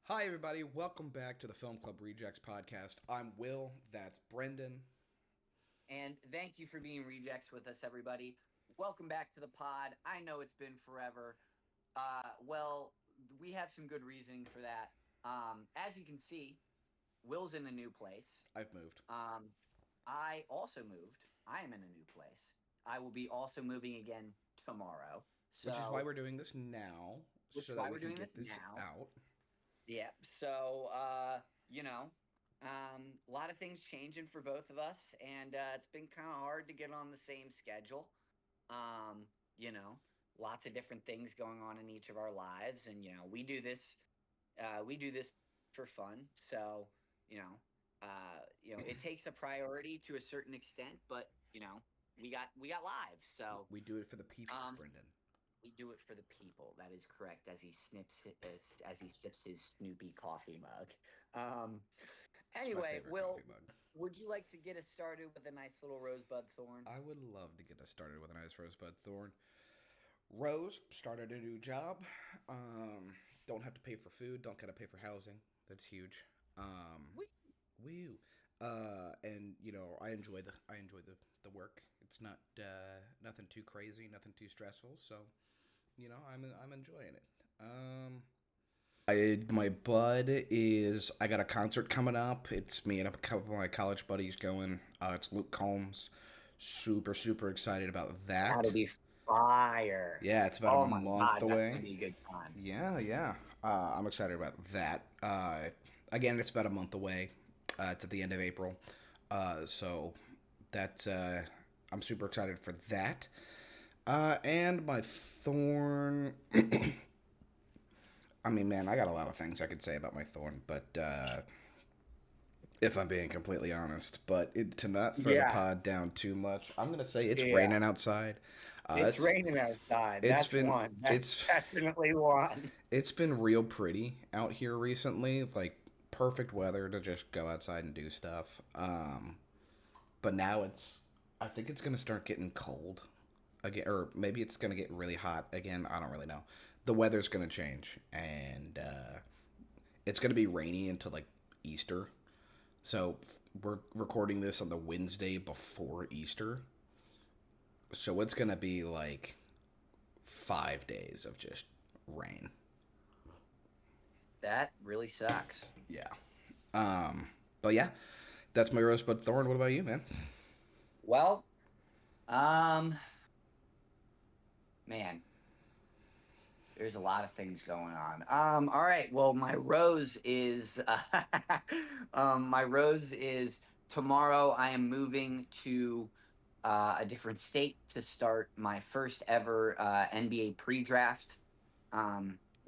Hi, everybody. Welcome back to the Film Club Rejects podcast. I'm Will. That's Brendan. And thank you for being rejects with us, everybody. Welcome back to the pod. I know it's been forever. Well, we have some good reasoning for that. As you can see, Will's in a new place. I've moved, Um, I also moved. I am in a new place. I will be also moving again tomorrow. which is why So, we're doing this now, which so is that why we we're can doing get this this now. out. Yeah. So, you know, a lot of things changing for both of us, and it's been kind of hard to get on the same schedule. Um, you know, Lots of different things going on in each of our lives, and we do this for fun. So, you know, it takes a priority to a certain extent, but we got lives. So, We do it for the people, um, Brendan. we do it for the people. That is correct. As he sips his Snoopy coffee mug. Um, It's my anyway, favorite coffee Will, mug. would you like to get us started with a nice little rosebud thorn? I would love to get us started with a nice rosebud thorn. Rose started a new job. Don't have to pay for food. Don't gotta pay for housing. That's huge. Um, We woo. And I enjoy the work. It's not nothing too crazy, nothing too stressful. So I'm enjoying it. My bud is I got a concert coming up. It's me and a couple of my college buddies going. It's Luke Combs. Super excited about That'll that. be fire. Yeah, it's about a Oh my month God, that's gonna away. be a good time. Yeah. I'm excited about that. Again, it's about a month away. It's at the end of April. So that's I'm super excited for that. And my thorn. I mean, man, I got a lot of things I could say about my thorn, but if I'm being completely honest, to not throw the Yeah, pod down too much, I'm gonna say it's yeah. raining outside. Uh, It's it's raining outside. it's That's been one. That's it's definitely one. it's been real pretty out here recently, like perfect weather to just go outside and do stuff. But now I think it's gonna start getting cold again, or maybe it's gonna get really hot again. I don't really know. The weather's gonna change, and it's gonna be rainy until like Easter. So we're recording this on the Wednesday before Easter, so it's gonna be like 5 days of just rain. That really sucks. Yeah. But yeah, that's my rosebud thorn. What about you, man? Well, um, man, there's a lot of things going on. All right. Well, my rose is tomorrow. I am moving to a different state to start my first ever NBA pre-draft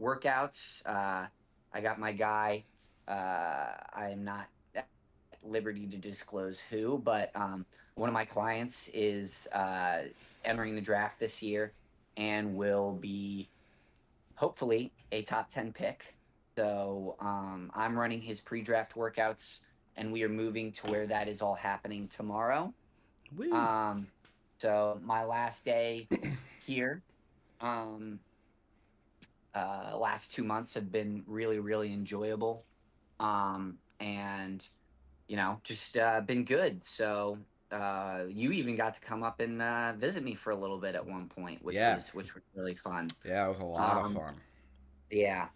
workouts. I got my guy. I am not at liberty to disclose who, but one of my clients is entering the draft this year and will be hopefully a top 10 pick. So I'm running his pre draft workouts, and we are moving to where that is all happening tomorrow. Woo. Um, so my last day here, um, last 2 months have been really enjoyable. And just been good. So you even got to come up and visit me for a little bit at one point, which Yeah. was really fun. Yeah, it was a lot of Um, fun. yeah,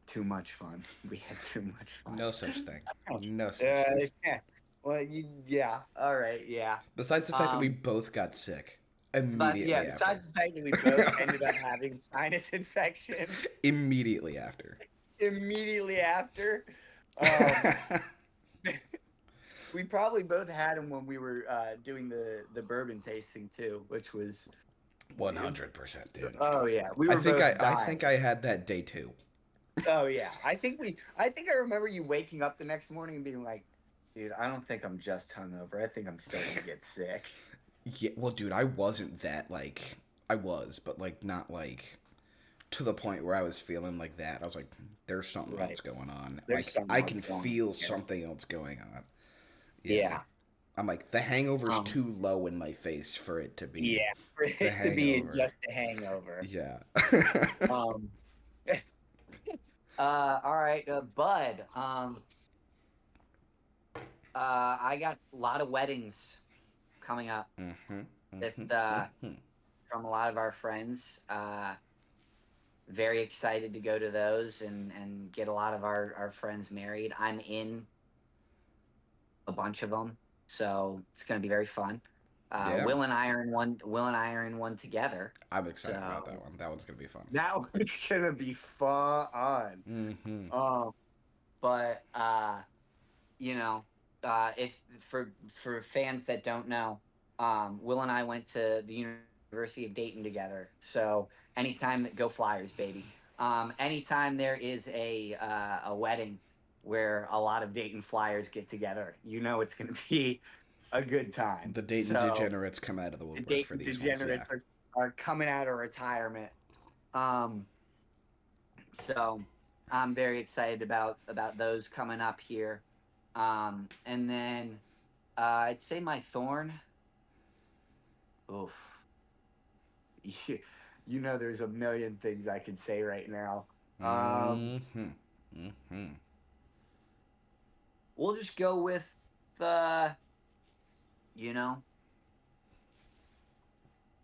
too much fun. We had too much fun. No such thing. Uh, No such thing. yeah. Well, yeah. All right. Yeah. Besides the fact that we Um, both got sick but yeah, immediately after. besides the fact that we both ended up having sinus infections Immediately after. immediately after, um, we probably both had them when we were doing the bourbon tasting too, which was 100%, dude. oh yeah, we were both I dying. think I had that day too. Oh yeah, I think I remember you waking up the next morning and being like, "Dude, I don't think I'm just hungover. I think I'm starting to get sick." Yeah, well, dude, I wasn't that like I was, but like not like to the point where I was feeling like that. I was like, there's something else Right. going on. There's something I else can going on feel here. something else going on. Yeah. Yeah. I'm like, the hangover's Um. too low in my face for it to be Yeah. For the it to be hangover. just a hangover. Yeah. Um. All right, Bud. I got a lot of weddings coming up. Mm-hmm. This Mm-hmm. Mm-hmm. from a lot of our friends. Very excited to go to those and get a lot of our friends married. I'm in a bunch of them, so it's going to be very fun. Yeah, Will and I are in one. Will and I are in one together. I'm excited about that So one. That one's gonna be fun. that one's gonna be fun. Mm-hmm. Um, but you know, if for fans that don't know, Will and I went to the University of Dayton together. So anytime that go Flyers, baby. Anytime there is a wedding where a lot of Dayton Flyers get together, you know it's going to be a good time. The Dayton So degenerates come out of the the woodwork for Dayton these ones. Yeah. Degenerates are coming out of retirement. Um, so I'm very excited about those coming up here. And then I'd say my thorn. Oof. You, you know, there's a million things I could say right now. Um, Mm-hmm. Mm-hmm. we'll just go with, uh, you know,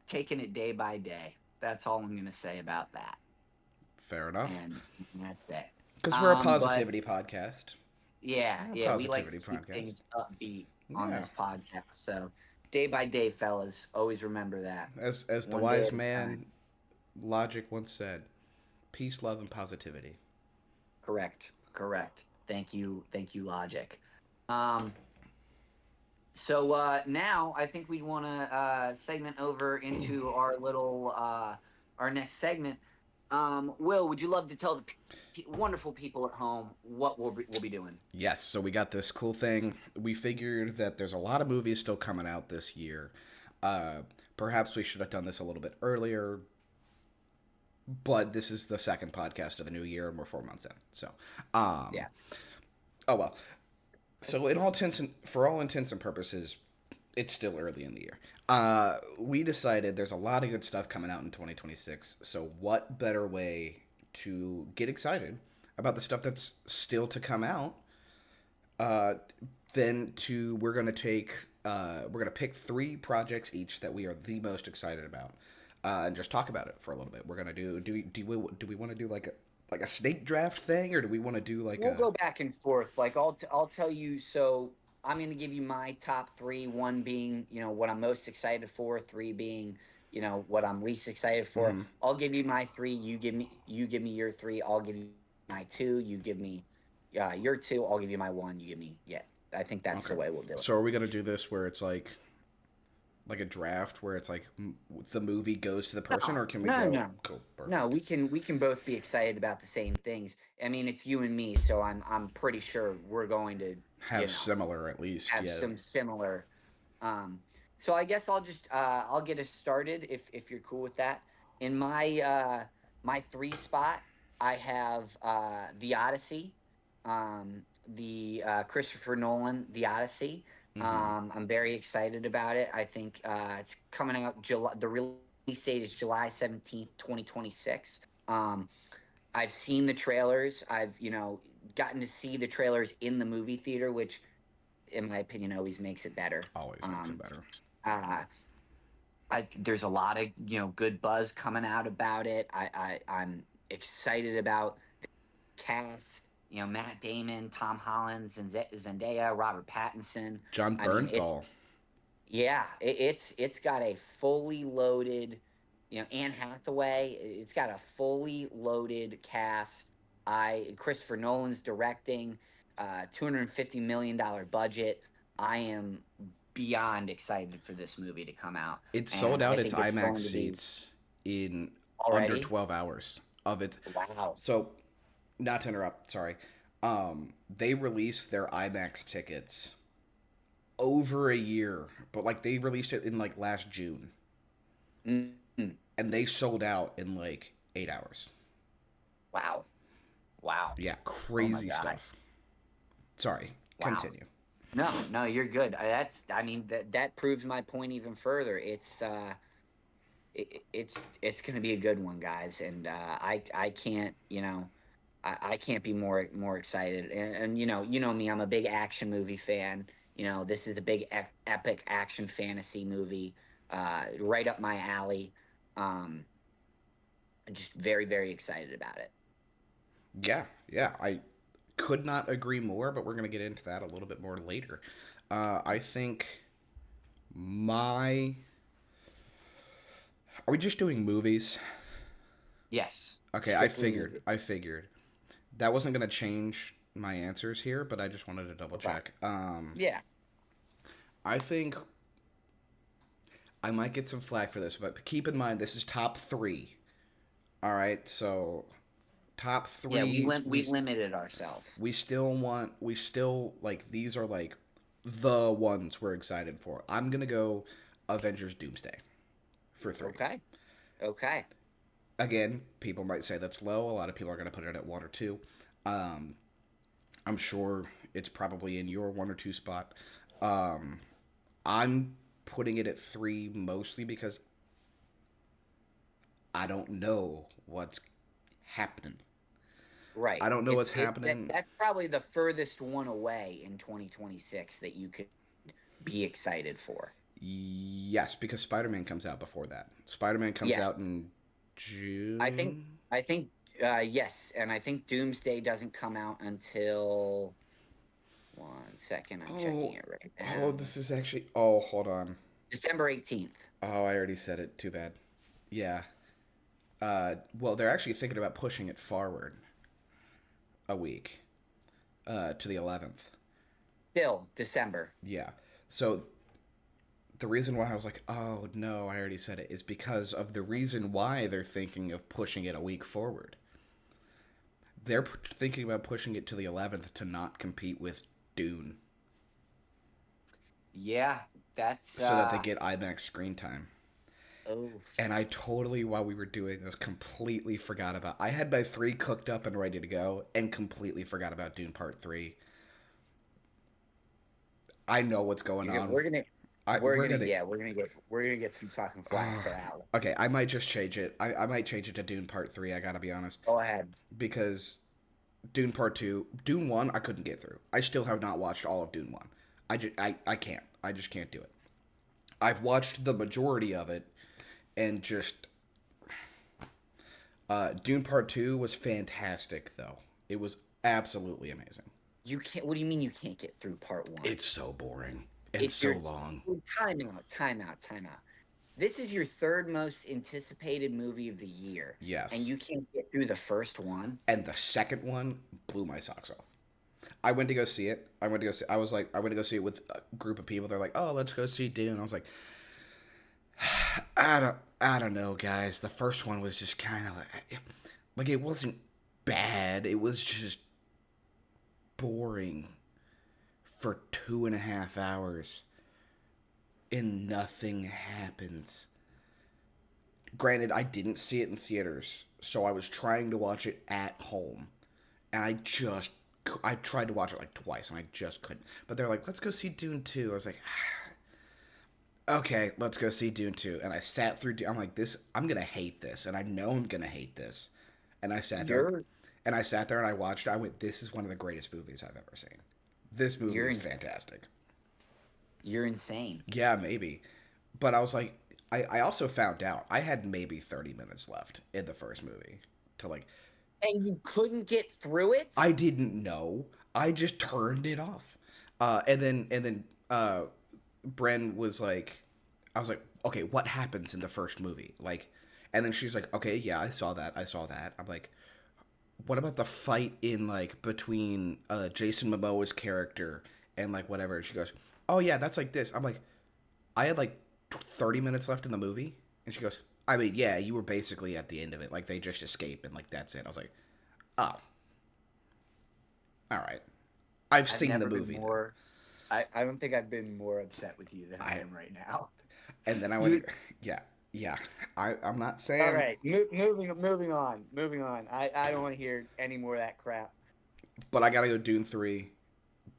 taking it day by day. That's all I'm gonna say about that, Fair enough. and that's it. Because we're a But positivity podcast. yeah, We're a yeah, we like positivity to keep podcast. things upbeat on Yeah. this podcast. So day by day, fellas, always remember that. As the One day wise at a time. man Logic once said, peace, love, and positivity. Correct. Correct. Thank you, Logic. Um, so now I think we want to segment over into our little our next segment. Will, would you love to tell the wonderful people at home what we'll be doing? Yes, so we got this cool thing. We figured that there's a lot of movies still coming out this year. Uh, Perhaps we should have done this a little bit earlier, but this is the second podcast of the new year, and we're 4 months in. So, um, Yeah. oh well. So, for all intents and purposes, it's still early in the year. We decided there's a lot of good stuff coming out in 2026. So, what better way to get excited about the stuff that's still to come out uh, than to we're gonna pick three projects each that we are the most excited about, and just talk about it for a little bit. We're gonna do we want to do like a snake draft thing, or do we want to do like We'll a go back and forth. Like I'll tell you. So I'm going to give you my top three. One being what I'm most excited for. Three being what I'm least excited for. mhm. I'll give you my three. You give me your three. I'll give you my two. You give me your two. I'll give you my one. You give me yeah. I think that's the Okay. way we'll do it. So are we gonna do this where it's like a draft where it's like the movie goes to the person, No, or can we no, go? no. Cool, No, perfect. we can both be excited about the same things. I mean, it's you and me, so I'm pretty sure we're going to, you Have know, similar at least, have yeah. some similar. Um, so I guess I'll get us started if you're cool with that. In my three spot, I have the Odyssey, the Christopher Nolan, the Odyssey. Mm-hmm. I'm very excited about it. I think it's coming out July. The release date is July 17th, 2026. Um, I've seen the trailers. I've gotten to see the trailers in the movie theater, which in my opinion, always makes it better. Always makes it Um, better. uh, there's a lot of good buzz coming out about it. I'm excited about the cast. Matt Damon, Tom Holland, Zendaya, Robert Pattinson. John I mean, Bernthal. yeah, it's got a fully loaded, Anne Hathaway. It's got a fully loaded cast. Christopher Nolan's directing, $250 million budget. I am beyond excited for this movie to come out, It sold and I out its think it's IMAX going to be seats in under already. 12 hours of it. Wow. So, not to interrupt, sorry. They released their IMAX tickets over a year, but like they released it in like last June, Mm. and they sold out in like 8 hours. Wow. Wow. Yeah, Oh my crazy god. stuff. Sorry, Wow. continue. No, no, you're good. I mean, that proves my point even further. It's going to be a good one, guys, and I can't. I can't be more excited. And you know me, I'm a big action movie fan. This is a big epic action fantasy movie, right up my alley. Um, I'm just very very excited about it. Yeah, yeah, I could not agree more, but we're going to get into that a little bit more later. I think my. Are we just doing movies? Yes, Okay, I strictly figured. I movies. figured. That wasn't going to change my answers here, but I just wanted to double Okay. check. Yeah. I think I might get some flack for this, but keep in mind this is top three. All right, so top Yeah, threes, we limited ourselves. we still like these are like the ones we're excited for. I'm gonna go Avengers Doomsday for three. Okay. Okay. Again, people might say that's low. A lot of people are gonna put it at one or two. Um, I'm sure it's probably in your one or two spot. Um, I'm putting it at three mostly because I don't know what's happening. Right. I don't know what's happening. That's probably the furthest one away in 2026 that you could be excited for. Yes, because Spider Man comes out before that. Spider Man comes Yes. out in I think June. I think yes, and I think Doomsday doesn't come out until 1 second. I'm checking Oh, it right oh, now. this is actually. Oh, hold on. December 18th. Oh, I already said it. Too bad. Yeah. Well, they're actually thinking about pushing it forward a week, to the 11th. Still December. Yeah. So the reason why I was like, oh no, I already said it, is because of the reason why they're thinking of pushing it a week forward. They're thinking about pushing it to the 11th to not compete with Dune, Yeah, that's so that they get IMAX screen time. oh And I totally, while we were doing this, completely forgot about. I had my three cooked up and ready to go, and completely forgot about Dune Part Three. I know what's going on. We're gonna. we're gonna get some fucking flack Uh, for that one. okay, I might just change it. I might change it to Dune Part Three. I gotta be honest, Go ahead. because Dune Part Two, Dune One, I couldn't get through. I still have not watched all of Dune One. I can't. I just can't do it. I've watched the majority of it, and just Dune Part Two was fantastic, though. It was absolutely amazing. You can't. What do you mean you can't get through part one? It's so boring and It's so your long. time out, time out, time out. This is your third most anticipated movie of the year, and Yes, you can't get through the first one. and the second one blew my socks off. I went to go see it. I went to go see. I was like, I went to go see it with a group of people. They're like, "Oh, let's go see Dune." I was like, I don't know, guys. The first one was just kind of like it wasn't bad. It was just boring for 2.5 hours, and nothing happens. Granted, I didn't see it in theaters, so I was trying to watch it at home, and I tried to watch it like twice, and I just couldn't. But they're like, "Let's go see Dune 2." I was like, "Okay, let's go see Dune 2." And I sat through. I'm like, "This, I'm gonna hate this," and I know I'm gonna hate this. And I sat there, You're and I sat there and I watched it. I went, "This is one of the greatest movies I've ever seen. This movie you're is in, fantastic." you're insane, Yeah, maybe. But I was like, I also found out I had maybe 30 minutes left in the first movie to like, and you couldn't get through it. I didn't know. I just turned it off. And then Bren was like, I was like, okay, what happens in the first movie? Like, and then she's like, okay, yeah, I saw that. I saw that. I'm like, what about the fight in like between Jason Momoa's character and like whatever? And she goes, oh yeah, that's like this. I'm like, I had like 30 minutes left in the movie, and she goes, I mean, yeah, you were basically at the end of it. Like they just escape and like that's it. I was like, oh, all right. I've I've seen the never been movie then. more. I don't think I've been more upset with you than I I am right now. and then I went, You to, yeah, yeah. I'm not all saying, right? Moving on. I don't want to hear any more of that crap. but I gotta go Dune 3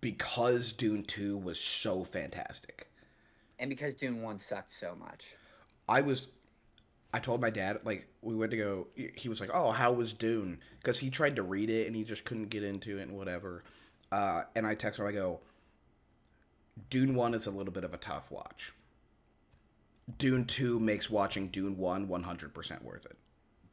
because Dune 2 was so fantastic. And because Dune One sucked so much. I was I told my dad, like, we went to go. He was like, "Oh, how was Dune?" Because he tried to read it and he just couldn't get into it and whatever. And I text him. I go, "Dune 1 is a little bit of a tough watch. Dune 2 makes watching Dune 1 100% worth it."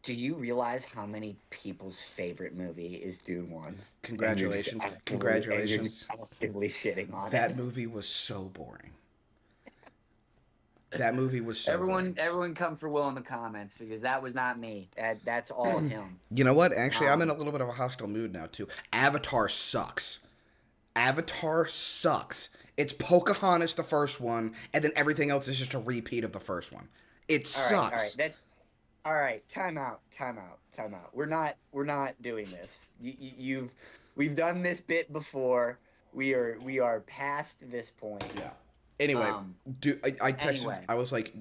Do you realize how many people's favorite movie is Dune 1? Congratulations, And you're just congratulations. actively shitting on it. That movie was so boring. That movie was so boring. Everyone come for Will in the comments because that was not me. That's all him. You know what? Actually, I'm in a Um, little bit of a hostile mood now too. Avatar sucks. Avatar sucks. It's Pocahontas the first one, and then everything else is just a repeat of the first one. It all right. sucks. All right. Time out. We're not doing this. We've done this bit before. We are past this point. Yeah. Anyway, Um, I texted. anyway, I was like,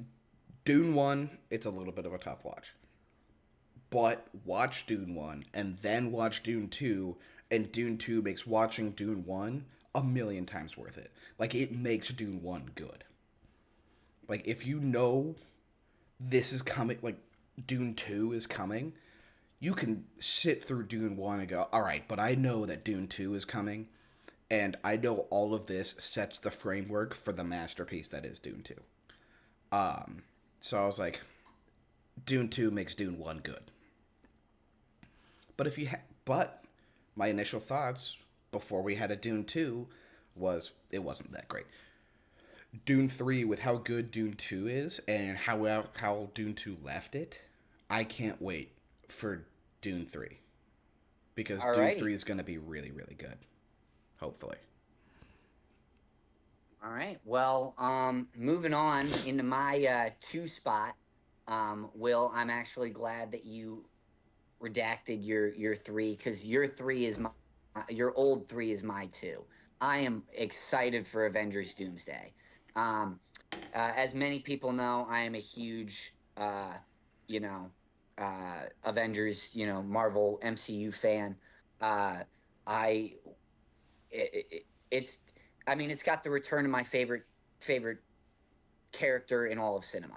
Dune 1. It's a little bit of a tough watch, but watch Dune 1 and then watch Dune 2, and Dune 2 makes watching Dune 1 a million times worth it. Like, it makes Dune 1 good. Like, if you know this is coming, like, Dune 2 is coming, you can sit through Dune 1 and go, all right, but I know that Dune 2 is coming, and I know all of this sets the framework for the masterpiece that is Dune 2. So I was like, Dune 2 makes Dune 1 good. But but my initial thoughts before we had a Dune 2 was it wasn't that great. Dune 3, with how good Dune 2 is and how Dune 2 left it, I can't wait for Dune 3 because Dune alrighty. 3 is going to be really really good, hopefully. All right. Well, moving on into my two spot. Will, I'm actually glad that you redacted your three because your three is your old three is my two. I am excited for Avengers Doomsday. Um, as many people know, I am a huge, you know, Avengers, Marvel MCU fan. Uh, I it's, I mean, it's got the return of my favorite character in all of cinema.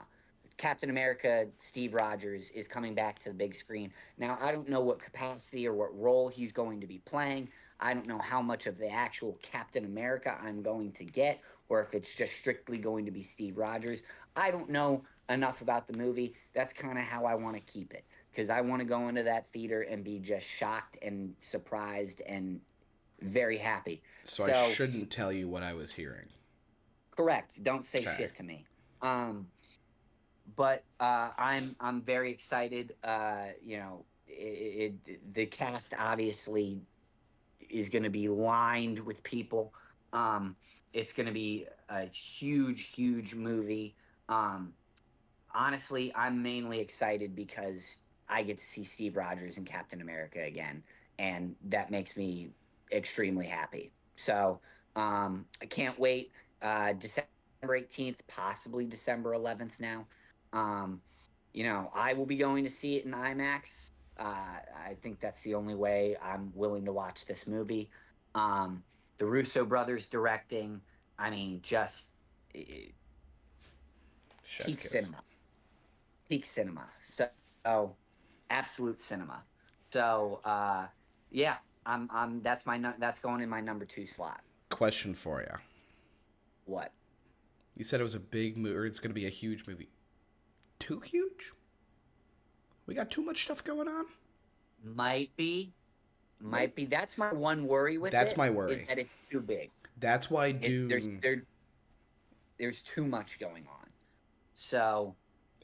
Captain America, Steve Rogers, is coming back to the big screen. Now, I don't know what capacity or what role he's going to be playing. I don't know how much of the actual Captain America I'm going to get, or if it's just strictly going to be Steve Rogers. I don't know enough about the movie. That's kind of how I want to keep it because I want to go into that theater and be just shocked and surprised and very happy. So I So, shouldn't tell you what I was hearing. correct. Don't say Okay. shit to me. Um, but I'm very excited. The cast obviously is going to be lined with people. Um, it's going to be a huge movie. Um, Honestly, I'm mainly excited because I get to see Steve Rogers and Captain America again, and that makes me extremely happy. So I can't wait. December 18th, possibly December 11th now. Um, I will be going to see it in IMAX. I think that's the only way I'm willing to watch this movie. Um, the Russo brothers directing, I mean, just eh, Chef's peak kiss. cinema, peak cinema. So absolute cinema. So yeah, I'm that's going in my number two slot. Question for you. What? You said it was a big movie, or it's going to be a huge movie. Too huge? We got too much stuff going on? Might be, Like, might be. That's my one worry with that's it my is worry. that it's too big. That's why It's Dune. there's too much going on. So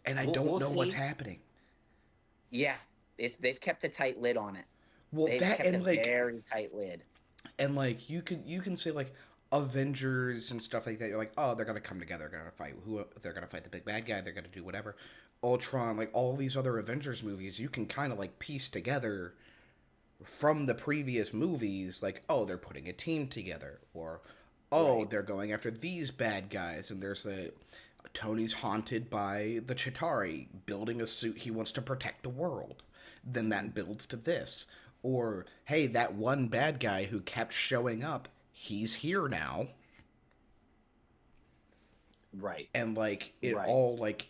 And I we'll don't know what's see. happening. Yeah, they've kept a tight lid on it. Well, They've that kept a and like very tight lid. you can say like Avengers and stuff like that. You're like, oh, they're gonna come together, they're gonna fight who, they're gonna fight the big bad guy, they're gonna do whatever. Ultron, like all these other Avengers movies, you can kind of like piece together from the previous movies, like, oh, they're putting a team together, or oh, Right. they're going after these bad guys, and there's a Tony's haunted by the Chitauri, building a suit he wants to protect the world. Then that builds to this. Or, hey, that one bad guy who kept showing up, he's here now. Right. And, like, it Right. all, like,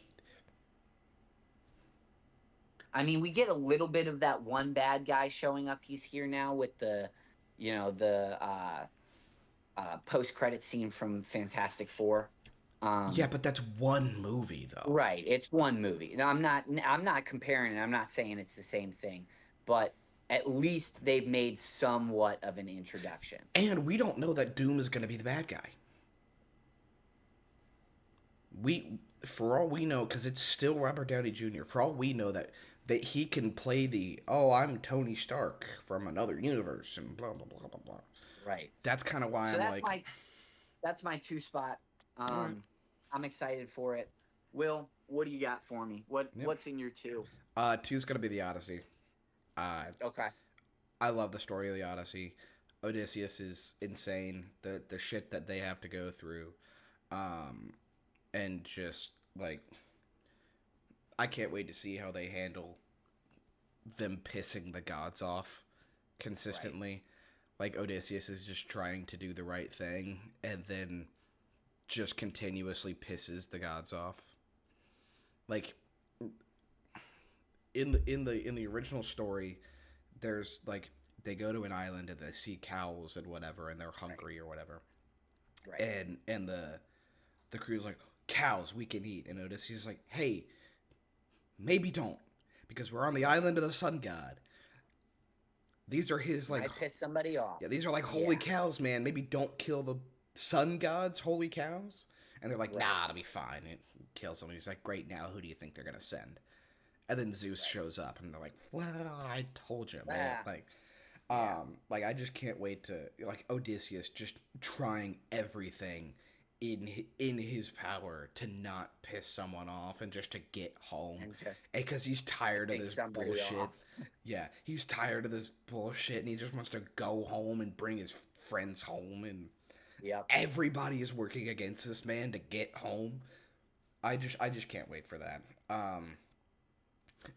I mean, we get a little bit of that one bad guy showing up. He's here now with the post credit scene from Fantastic Four. Yeah, Um, but that's one movie though. right, it's one movie. No, I'm not comparing it. I'm not saying it's the same thing, but at least they've made somewhat of an introduction. And we don't know that Doom is going to be the bad guy. We, for all we know, because it's still Robert Downey Jr. For all we know that he can play the I'm Tony Stark from another universe and blah blah blah blah blah. Right. That's kind of why So I'm that's like, my two spot. all right, I'm excited for it. Will, what do you got for me? yep. What's in your two? Two's gonna be the Odyssey. Uh, Okay. I love the story of the Odyssey. Odysseus is insane. The shit that they have to go through, um, and just like I can't wait to see how they handle them pissing the gods off Right. consistently. Like Odysseus is just trying to do the right thing and then just continuously pisses the gods off. Like in the original story, there's like they go to an island and they see cows and whatever and they're Right. hungry or whatever. Right. And the crew's like, cows we can eat, and Odysseus is like, hey, maybe don't. Because we're on the island of the sun god. These are his like Might piss somebody off. yeah, these are like holy Yeah. cows, man. Maybe don't kill the sun god's holy cows. And they're like, Right. nah, it'll be fine. It kills them. He's like, great, now who do you think they're gonna send? And then Zeus Right. shows up, and they're like, well, I told you, man. Ah. Yeah. Like I just can't wait to like Odysseus just trying everything in his power to not piss someone off and just to get home, And just because he's tired of piss this somebody bullshit. off. Yeah, he's tired of this bullshit, and he just wants to go home and bring his friends home, and Yep. everybody is working against this man to get home. I just can't wait for that.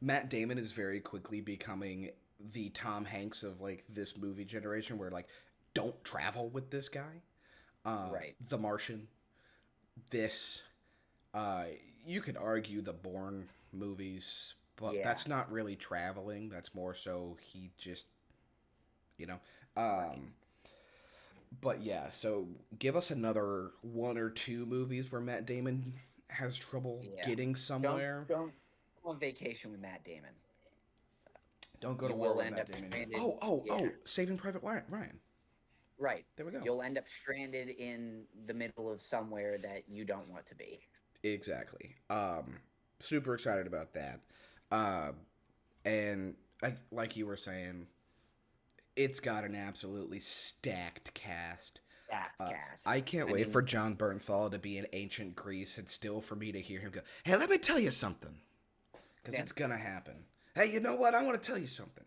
Matt Damon is very quickly becoming the Tom Hanks of like this movie generation, where like don't travel with this guy. Right. The Martian, this, uh, you could argue the Bourne movies, but Yeah. that's not really traveling. That's more so he just, you know. Right. Um, but yeah, so give us another one or two movies where Matt Damon has trouble Yeah. getting Don't somewhere. don't go on vacation with Matt Damon. Don't go to You war will with end Matt up Damon. stranded. Oh, Yeah. Saving Private Ryan. Right. There we go. You'll end up stranded in the middle of somewhere that you don't want to be. Exactly. Super excited about that. Uh, and like you were saying, it's got an absolutely stacked cast. That's cast. I can't I wait for mean, John Bernthal to be in ancient Greece and still for me to hear him go, hey, let me tell you something. Because yeah. it's going to happen. Hey, you know what? I want to tell you something.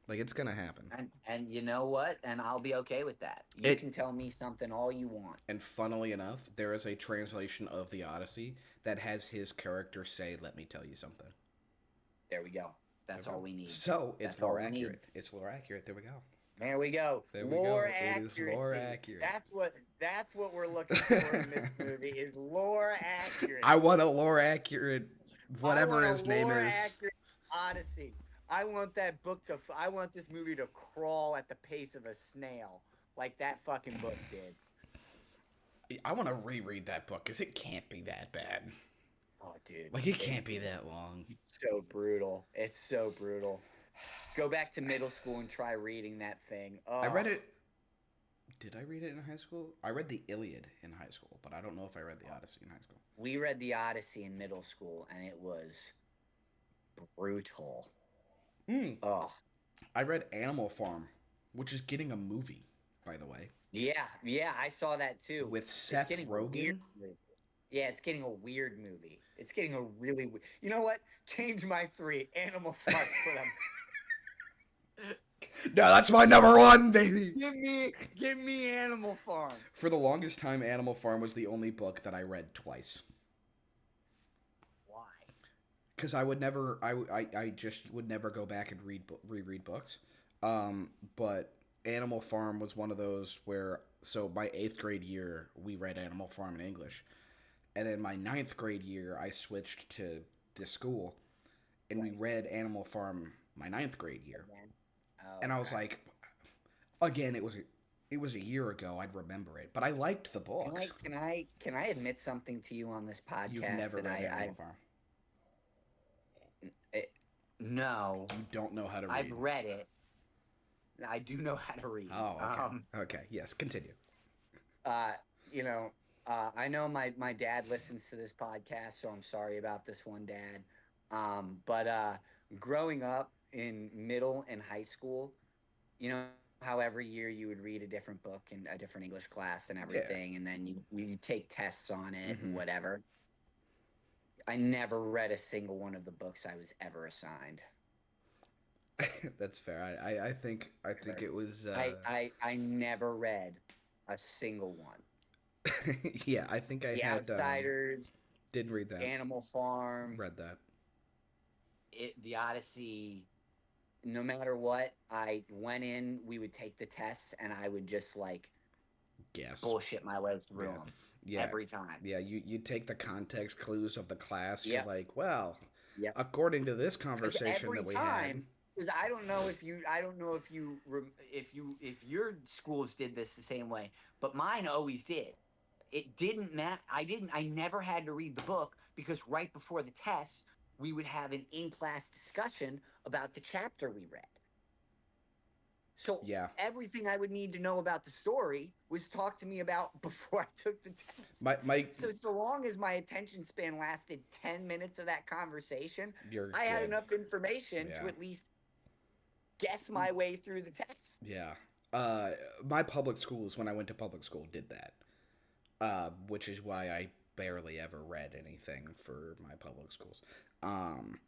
Like, it's going to happen. And you know what? And I'll be okay with that. You It can tell me something all you want. And funnily enough, there is a translation of the Odyssey that has his character say, let me tell you something. There we go. That's all we need. So it's That's all lore we need. accurate. It's lore accurate. There we go. There we go. There we Lore go. It is lore accuracy. accurate. That's what we're looking for in this movie is lore accuracy. I want a lore accurate, I whatever want a his name lore is. accurate Odyssey. I want that book to. I want this movie to crawl at the pace of a snail, like that fucking book did. I want to reread that book because it can't be that bad. Oh, dude. Like, it can't be that long. It's so brutal. It's so brutal. Go back to middle school and try reading that thing. Oh, I read it. Did I read it in high school? I read the Iliad in high school, but I don't know if I read the Odyssey in high school. we read the Odyssey in middle school, and it was brutal. Mm. Oh, I read Animal Farm, which is getting a movie, by the way, yeah, I saw that too. with It's Seth getting a weird Rogen. movie. Yeah, it's getting a weird movie. It's getting a really. You know what? Change my three. Animal Farm. What I'm No, that's my number one, baby. Give me Animal Farm. For the longest time, Animal Farm was the only book that I read twice. Why? Because I just would never go back and reread books. But Animal Farm was one of those where, so my 8th grade year, we read Animal Farm in English. And then my 9th grade year, I switched to this school. and we Right. read Animal Farm my ninth grade year, Again. Oh, and I was okay. like, again, it was a year ago. I'd remember it, but I liked the Can book. I can I can I admit something to you on this You've podcast never that read Animal Farm. it, no, You don't know how to I've read. read it. I do know how to read. Oh, okay. Okay. Yes, continue. Uh, you know, I know my dad listens to this podcast, so I'm sorry about this one, Dad. But growing up in middle and high school, you know how every year you would read a different book in a different English class and Yeah. everything, and then you take tests on it and Hmm. whatever. I never read a single one of the books I was ever assigned. That's fair. I think it was I never read a single one. yeah, I think I The had Outsiders, did read that. Animal Farm, Read that. the Odyssey. No matter what, I went in, we would take the tests, and I would just like Yes. bullshit my way through Yeah. them Yeah. every time. Yeah, you take the context clues of the class, you're Yep, like, well, yep. according to this Because conversation every that we had, time, because I don't know if if your schools did this the same way, but mine always did. It didn't matter. I never had to read the book because right before the tests, we would have an in class discussion about the chapter we read. So yeah. everything I would need to know about the story was talked to me about before I took the test. My So long as my attention span lasted 10 minutes of that conversation, you're I had good. enough information to Yeah. at least guess my way through the test. Yeah. Uh my public schools when I went to public school did that. Which is why I barely ever read anything for my public schools. Um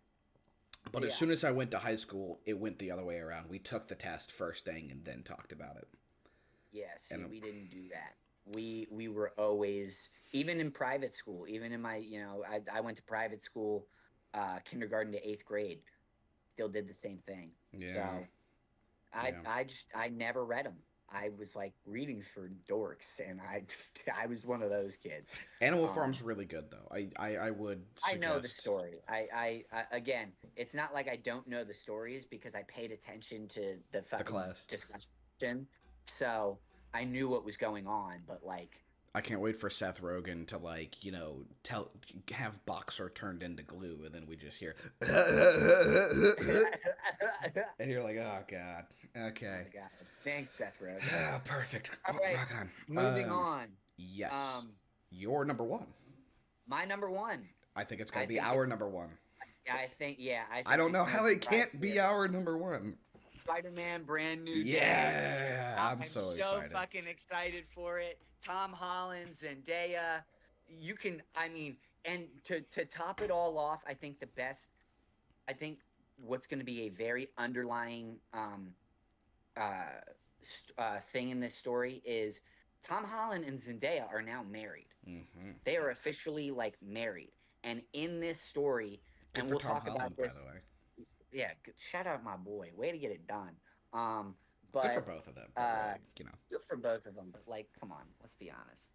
but as Yeah. soon as I went to high school, it went the other way around. We took the test first thing and then talked about it. Yeah, see, And we didn't do that. We were always, even in private school, even in my, I went to private school, kindergarten to eighth grade, still did the same thing. yeah, So yeah. I never read them. I was like reading for dorks, and I was one of those kids. Animal Um, Farm's really good though. I would I know the suggest story. I again, it's not like I don't know the stories because I paid attention to the the fucking class. discussion, so I knew what was going on. But like, I can't wait for Seth Rogen to like, tell have Boxer turned into glue and then we just hear and you're like, "Oh god. oh Okay." my god, thanks, Seth Rogen. Ah, perfect. All Oh, right, rock on. moving on. Yes. Um, Your number 1. my number one. I think it's going I to be think our it's. number 1. I think yeah. I I think don't it's know no how it surprise can't be here. our number 1. Spider-Man: Brand New Day. Yeah, I'm I'm so so excited. fucking excited for it. Tom Holland, Zendaya. You can, I mean, and to top it all off, I think the best. I think what's going to be a very underlying uh, thing in this story is Tom Holland and Zendaya are now married. Hmm. They are officially like married, and in this story, Good and for we'll Tom talk about Holland, by the this. way. Yeah, shout out my boy. Way to get it done. Um, Good for but both of them, but uh, like. good for both of them. But like, come on, let's be honest.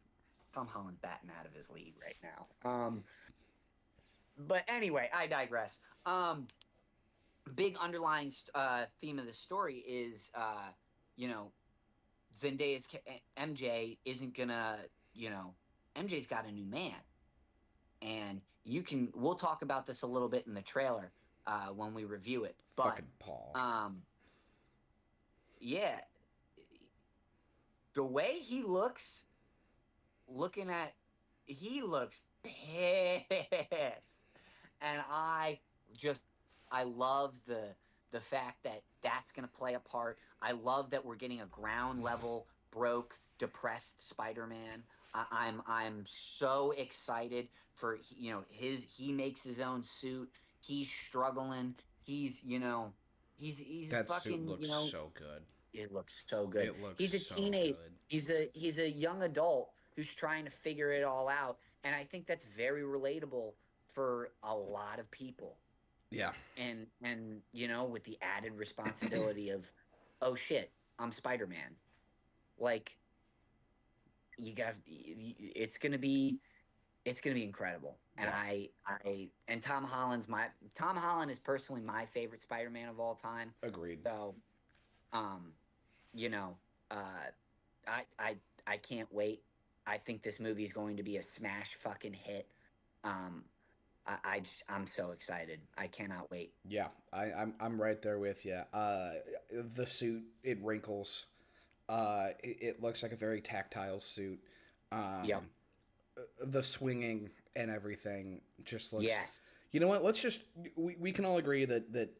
Tom Holland's batting out of his league right now. But anyway, I digress. Big underlying theme of the story is, you know, Zendaya's MJ isn't gonna, MJ's got a new man, and we'll talk about this a little bit in the trailer when we review it. But Fucking Paul. um, yeah, the way he looks, looking at, he looks pissed, and just I love the fact that that's going to play a part. I love that we're getting a ground level broke depressed Spider-Man. I'm so excited for, his he makes his own suit. He's struggling. He's That suit fucking, looks so good. it looks so good. It looks He's a so teenage. good. He's a young adult who's trying to figure it all out, and I think that's very relatable for a lot of people. Yeah. And with the added responsibility of, oh shit, I'm Spider-Man. Like, you got, it's gonna be. it's gonna be incredible. And Yeah, and Tom Holland is personally my favorite Spider-Man of all time. agreed. So, um, you know, uh, I I I can't wait. I think this movie is going to be a smash fucking hit. Um, I'm so excited. I cannot wait. Yeah, I'm right there with you. The suit, it wrinkles. It looks like a very tactile suit. Yep. Um, the swinging and everything just looks. Yes. You know what? Let's just we can all agree that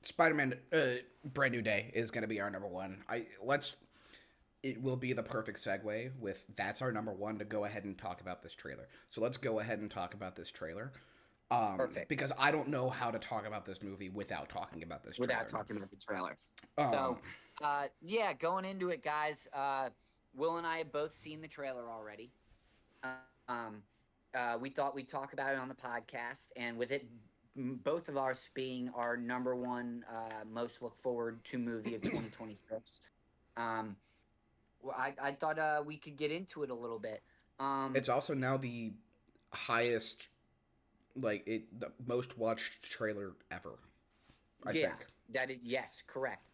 Spider-Man Brand New Day is going to be our number one. I let's it will be the perfect segue with that's our number one to go ahead and talk about this trailer. So let's go ahead and talk about this trailer. Perfect. Because I don't know how to talk about this movie without talking about this Without trailer. talking about the trailer. Um, So, yeah, going into it, guys. Will and I have both seen the trailer already. Um, we thought we'd talk about it on the podcast, and with it, both of ours being our number one most look forward to movie of 2026. Um, I thought we could get into it a little bit. Um, it's also now the highest, the most watched trailer ever. I yeah, think. that is yes, correct.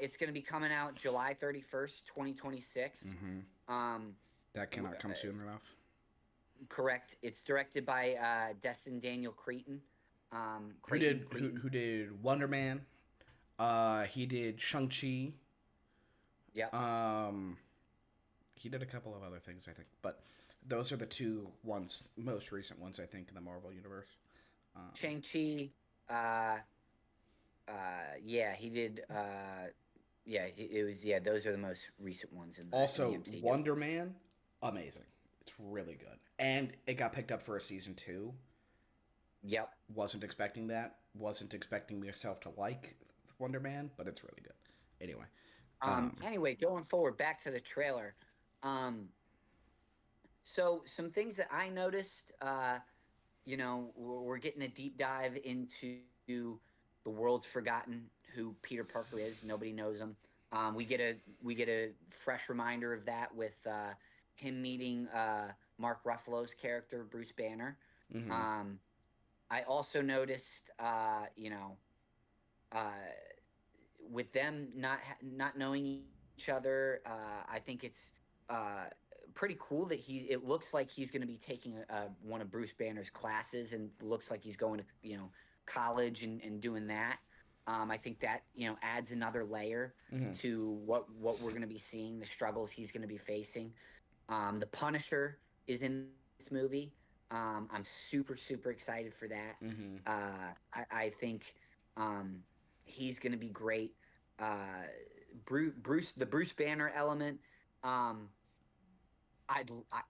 It's going to be coming out July 31st, 2026. Mm-hmm. Um, That cannot come soon enough. correct. It's directed by Destin Daniel Creighton. Who Creighton, did who Creighton. who did Wonder Man? He did Shang Chi. Yep. Um, he did a couple of other things, I think, but those are the two ones, most recent ones, I think, in the Marvel universe. Um, Shang Chi. Uh, yeah, he did. Yeah, it was. Yeah, those are the most recent ones in the Also, MCU. Wonder Man, amazing. It's really good, and it got picked up for a season two. Yep. Wasn't expecting that. Wasn't expecting myself to like Wonder Man, but it's really good. Anyway, Anyway, going forward, back to the trailer. Um, so some things that I noticed. We're getting a deep dive into the world's forgotten who Peter Parker is. Nobody knows him. We get a fresh reminder of that with him meeting Mark Ruffalo's character Bruce Banner. mm-hmm. Um, I also noticed, uh, with them not knowing each other, I think it's uh, pretty cool that it looks like he's going to be taking one of Bruce Banner's classes, and looks like he's going to college and doing that. I think that adds another layer Mm-hmm. to what we're going to be seeing, the struggles he's going to be facing. The Punisher is in this movie. I'm super excited for that. Mm-hmm. I think um, he's going to be great. Uh, the Bruce Banner element. Um, I'd, I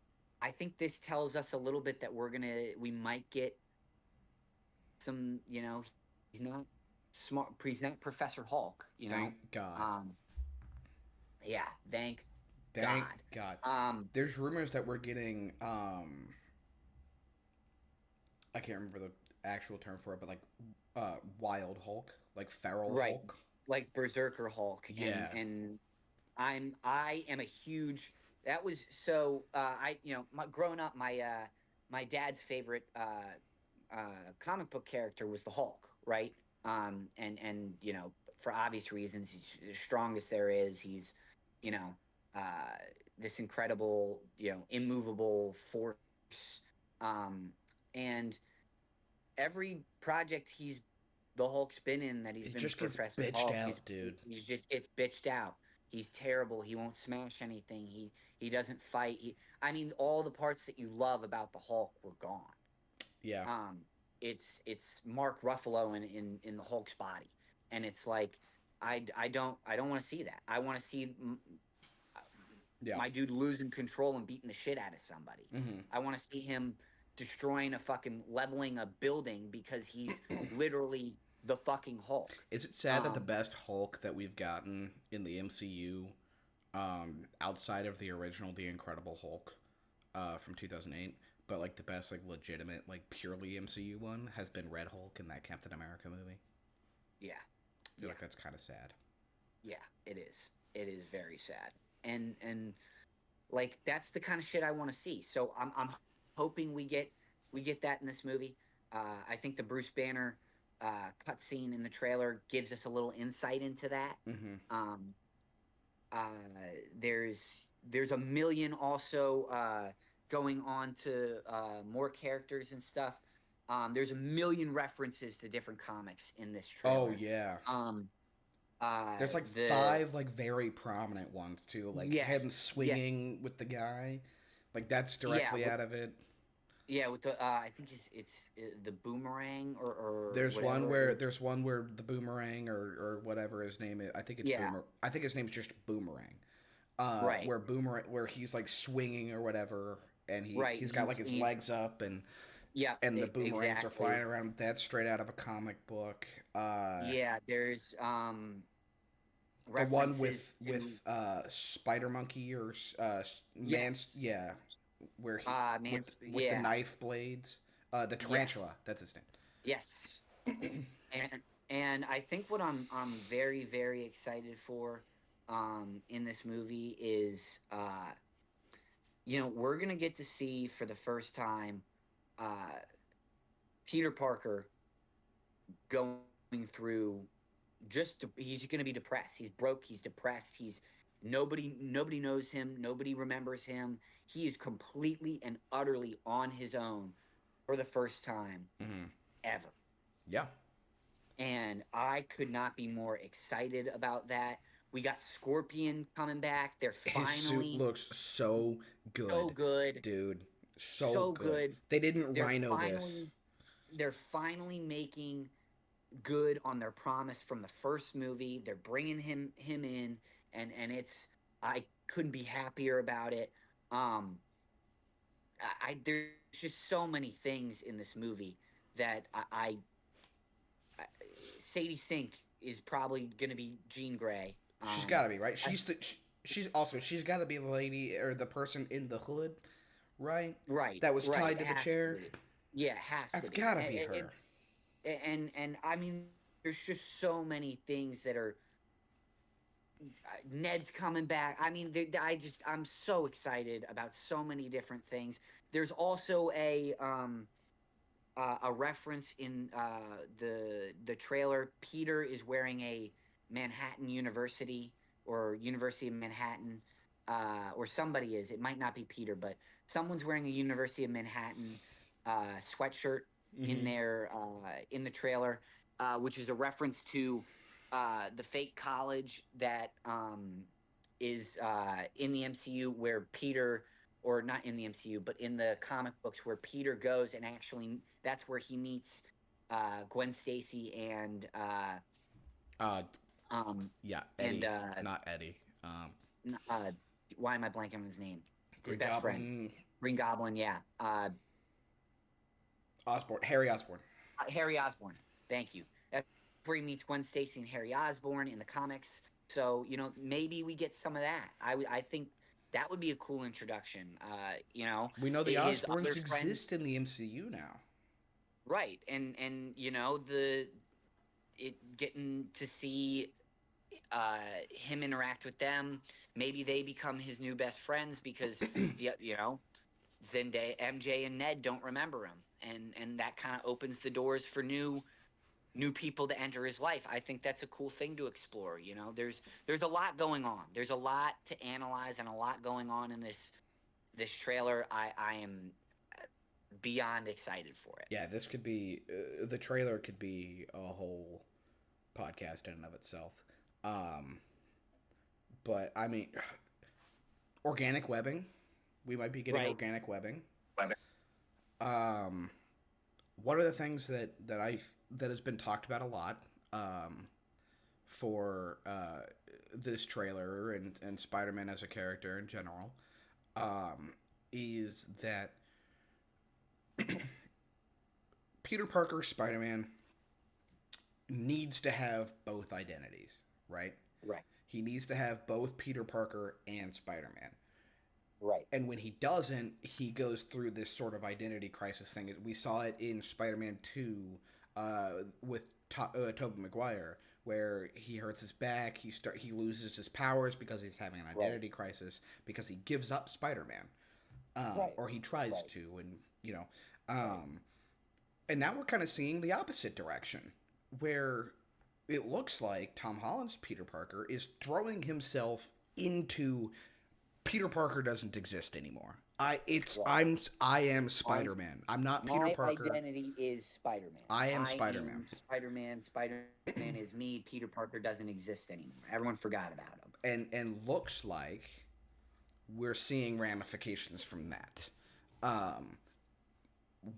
I think this tells us a little bit that we might get some. He's not smart. He's not Professor Hulk. Thank God. Um, yeah. Thank Thank God. God. Um, There's rumors that we're getting I can't remember the actual term for it, but like Wild Hulk, like Feral right. Hulk. Like Berserker Hulk, and Yeah. I am a huge. That was so. Growing up, my dad's favorite comic book character was the Hulk, right? And for obvious reasons, he's the strongest there is. He's you know uh, this incredible immovable force. And every project the Hulk's been in that he's It been just gets Professor bitched Hulk, out, dude. he just gets bitched out. He's terrible. He won't smash anything. He doesn't fight. I mean, all the parts that you love about the Hulk were gone. Yeah. Um, it's Mark Ruffalo in the Hulk's body, and it's like I don't want to see that. I want to see Yeah. my dude losing control and beating the shit out of somebody. Mm-hmm. I want to see him destroying leveling a building because he's literally the fucking Hulk. Is it sad that the Um, best Hulk that we've gotten in the MCU, outside of the original The Incredible Hulk, from 2008, but like the best like legitimate like purely MCU one has been Red Hulk in that Captain America movie. yeah, I feel yeah, like that's kind of sad. yeah. It is. It is very sad, and like that's the kind of shit I want to see. So I'm hoping we get that in this movie. I think the Bruce Banner cutscene in the trailer gives us a little insight into that. Mm-hmm. Um, there's a million also going on to more characters and stuff. There's a million references to different comics in this Oh trailer. yeah. Um, There's like the five like very prominent ones too, like him yes, swinging with the guy, like that's yeah, directly out of it. with the I think it's the boomerang or There's one whatever. where It's there's one where the boomerang or whatever his name is. I think it's yeah, boomer. I think his name's just boomerang. right, Where boomerang where he's like swinging or whatever, and right. he's got like his He's legs up yeah, and the boomerangs are exactly. flying around. That's straight out of a comic book. Yeah, there's The one references to Spider Monkey or Man's yes, yeah, where he man's with the yeah, knife blades. The yes, tarantula, that's his name. yes. And I think what I'm very very excited for in this movie is we're gonna get to see for the first time uh Peter Parker going through he's going to be depressed. He's broke, he's depressed, he's nobody knows him, nobody remembers him. He is completely and utterly on his own for the first time Mm-hmm. ever. Yeah, And I could not be more excited about that. We got Scorpion coming back. They're his suit finally looks so so good, good, dude. So so good. good. They didn't They're rhino this. finally they're finally making good on their promise from the first movie. They're bringing him in, and it's I couldn't be happier about it. Um, there's just so many things in this movie that I Sadie Sink is probably going to be Jean Grey. She's got to be right. I, She's got to be the lady or the person in the hood, right? right, That was right. tied It to the has to chair. be. Yeah, it has to That's be. got to be her. And I mean, there's just so many things that are Ned's coming back. I mean, I'm so excited about so many different things. There's also a reference in the trailer. Peter is wearing a Manhattan University or University of Manhattan, or somebody is. It might not be Peter, but someone's wearing a University of Manhattan sweatshirt Mm-hmm. in the trailer, which is a reference to the fake college that is in the MCU where Peter or not in the MCU, but in the comic books where Peter goes and actually that's where he meets Gwen Stacy Uh, um yeah, and Eddie, not Eddie. uh why am I blanking on his name? His Green best friend, Goblin, Green Goblin. Yeah, Osborn, Harry Osborn. Harry Osborn. Thank you. That's where he meets Gwen Stacy and Harry Osborn in the comics. So maybe we get some of that. I think that would be a cool introduction. We know the His other Osborns friends, exist in the MCU now. right? And the it getting to see him interact with them. Maybe they become his new best friends because Zendaya, MJ, and Ned don't remember him, and that kind of opens the doors for new people to enter his life. I think that's a cool thing to explore. There's a lot going on. There's a lot to analyze and a lot going on in this trailer. I am beyond excited for it. Yeah, this could be the trailer could be a whole podcast in and of itself. Um, but I mean, organic webbing. We might be getting Right. organic webbing. Um, one of the things that has been talked about a lot for this trailer and Spider-Man as a character in general is that Peter Parker Spider-Man needs to have both identities, right? Right. He needs to have both Peter Parker and Spider-Man. Right. And when he doesn't, he goes through this sort of identity crisis thing. We saw it in Spider-Man 2 with Tobey Maguire, where he hurts his back, he loses his powers because he's having an Right. identity crisis because he gives up Spider-Man. Right. or he tries Right. to, and Right. um, and now we're kind of seeing the opposite direction, where it looks like Tom Holland's Peter Parker is throwing himself into Peter Parker doesn't exist anymore. Right. I am I'm Spider-Man. I'm not Peter My Parker. identity is Spider-Man. I am I Spider-Man. am Spider-Man. Spider-Man is me. Peter Parker doesn't exist anymore. Everyone forgot about him. And looks like we're seeing ramifications from that. Um,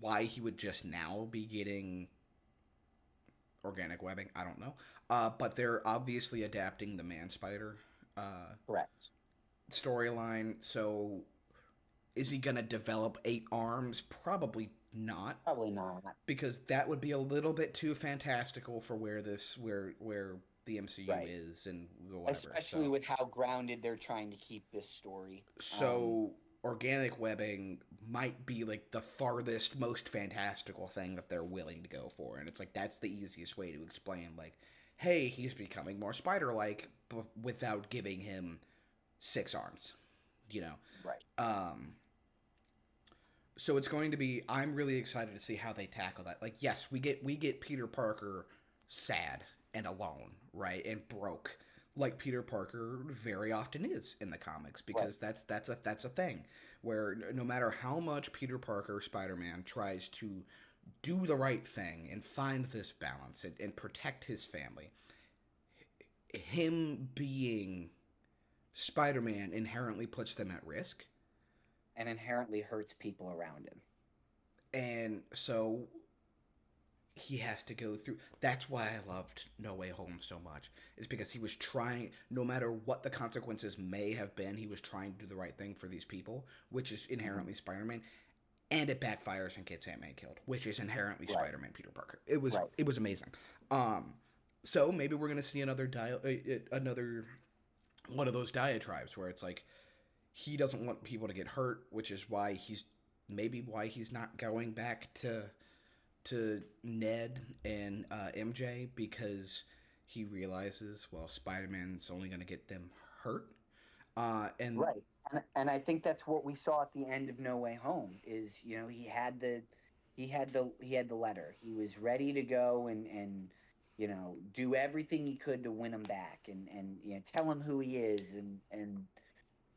why he would just now be getting organic webbing, I don't know. But they're obviously adapting the Man Spider Correct. storyline. So is he gonna develop 8 arms? Probably not, Probably not. because that would be a little bit too fantastical for where the MCU Right. is and whatever. Especially with how grounded they're trying to keep this story. So organic webbing might be like the farthest, most fantastical thing that they're willing to go for, and it's like that's the easiest way to explain, like, hey, he's becoming more spider-like, without giving him 6 arms, you know. Right. So it's going to be. I'm really excited to see how they tackle that. Like, yes, we get Peter Parker sad and alone, right, and broke, like Peter Parker very often is in the comics, Right. because that's a thing where no matter how much Peter Parker Spider-Man tries to do the right thing and find this balance and protect his family, him being Spider-Man inherently puts them at risk. And inherently hurts people around him. And so he has to go through. That's why I loved No Way Home so much, is because he was trying, no matter what the consequences may have been, he was trying to do the right thing for these people, which is Mhm. inherently Spider-Man, and it backfires and gets Ant-Man killed, which is inherently Right. Spider-Man Peter Parker. It was Right. it was amazing. So maybe we're gonna see another one of those diatribes where it's like he doesn't want people to get hurt, which is why he's not going back to Ned and MJ, because he realizes, well, Spider-Man's only going to get them hurt. And Right. And I think that's what we saw at the end of No Way Home is, he had the letter. He was ready to go and do everything he could to win him back and tell him who he is and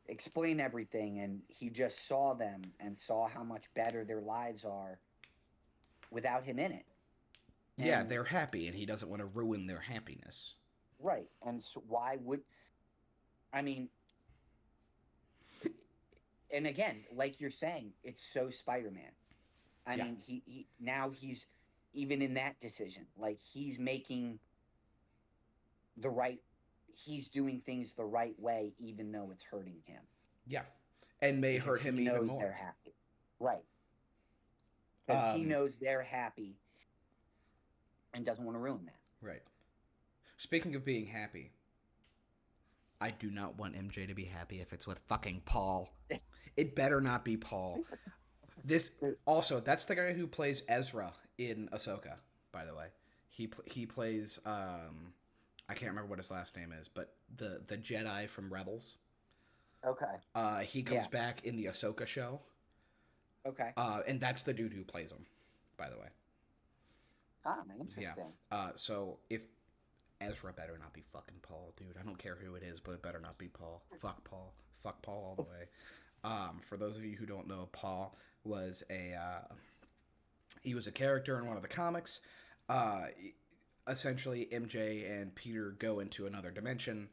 explain everything, and he just saw them and saw how much better their lives are without him in it. yeah, And they're happy, and he doesn't want to ruin their happiness. right. And so why would I mean, and again, like you're saying, it's so Spider-Man. I Yeah, mean, he now he's even in that decision. Like the right he's doing things the right way even though it's hurting him yeah, and may because hurt him he even knows they're more. happy. Right. Because he Um, knows they're happy and doesn't want to ruin that. right. Speaking of being happy, I do not want MJ to be happy if it's with fucking Paul. It better not be Paul. This also, that's the guy who plays Ezra in Ahsoka, by the way. He plays I can't remember what his last name is, but the Jedi from Rebels. Okay. He comes Yeah. back in the Ahsoka show. Okay. And that's the dude who plays him, by the way. Ah, Yeah. interesting. So if Ezra better not be fucking Paul, dude. I don't care who it is, but it better not be Paul. Fuck Paul. Fuck Paul all the way. For those of you who don't know, Paul was he was a character in one of the comics. Uh, Essentially, MJ and Peter go into another dimension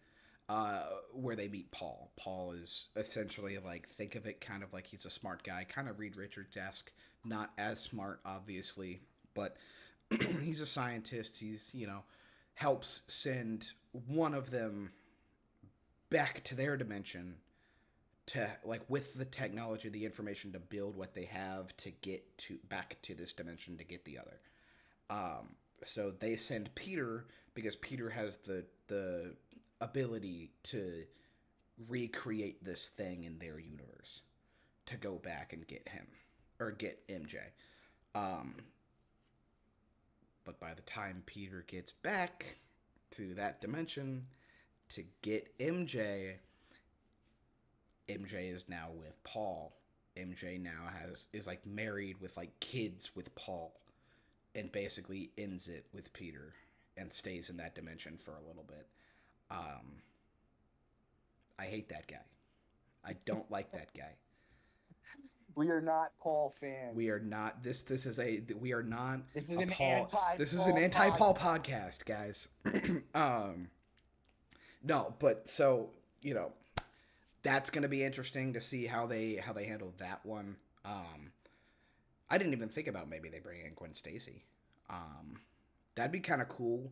where they meet Paul. Paul is essentially like, think of it kind of like he's a smart guy, kind of Reed Richards-esque. Not as smart, obviously, but he's a scientist. He's, helps send one of them back to their dimension to, like, with the technology, the information to build what they have to get to back to this dimension to get the other. So they send Peter because Peter has the ability to recreate this thing in their universe to go back and get him or get MJ. Um, but by the time Peter gets back to that dimension to get MJ, MJ is now with Paul MJ now is like married with like kids with Paul, and basically ends it with Peter, and stays in that dimension for a little bit. Um, I hate that guy. I don't like that guy. We are not Paul fans. We are not this is a we are not This is a an Paul. anti. This is an anti-Paul podcast, guys. um, no, but so that's going to be interesting to see how they handle that one. I didn't even think about maybe they bring in Gwen Stacy. Um, that'd be kind of cool.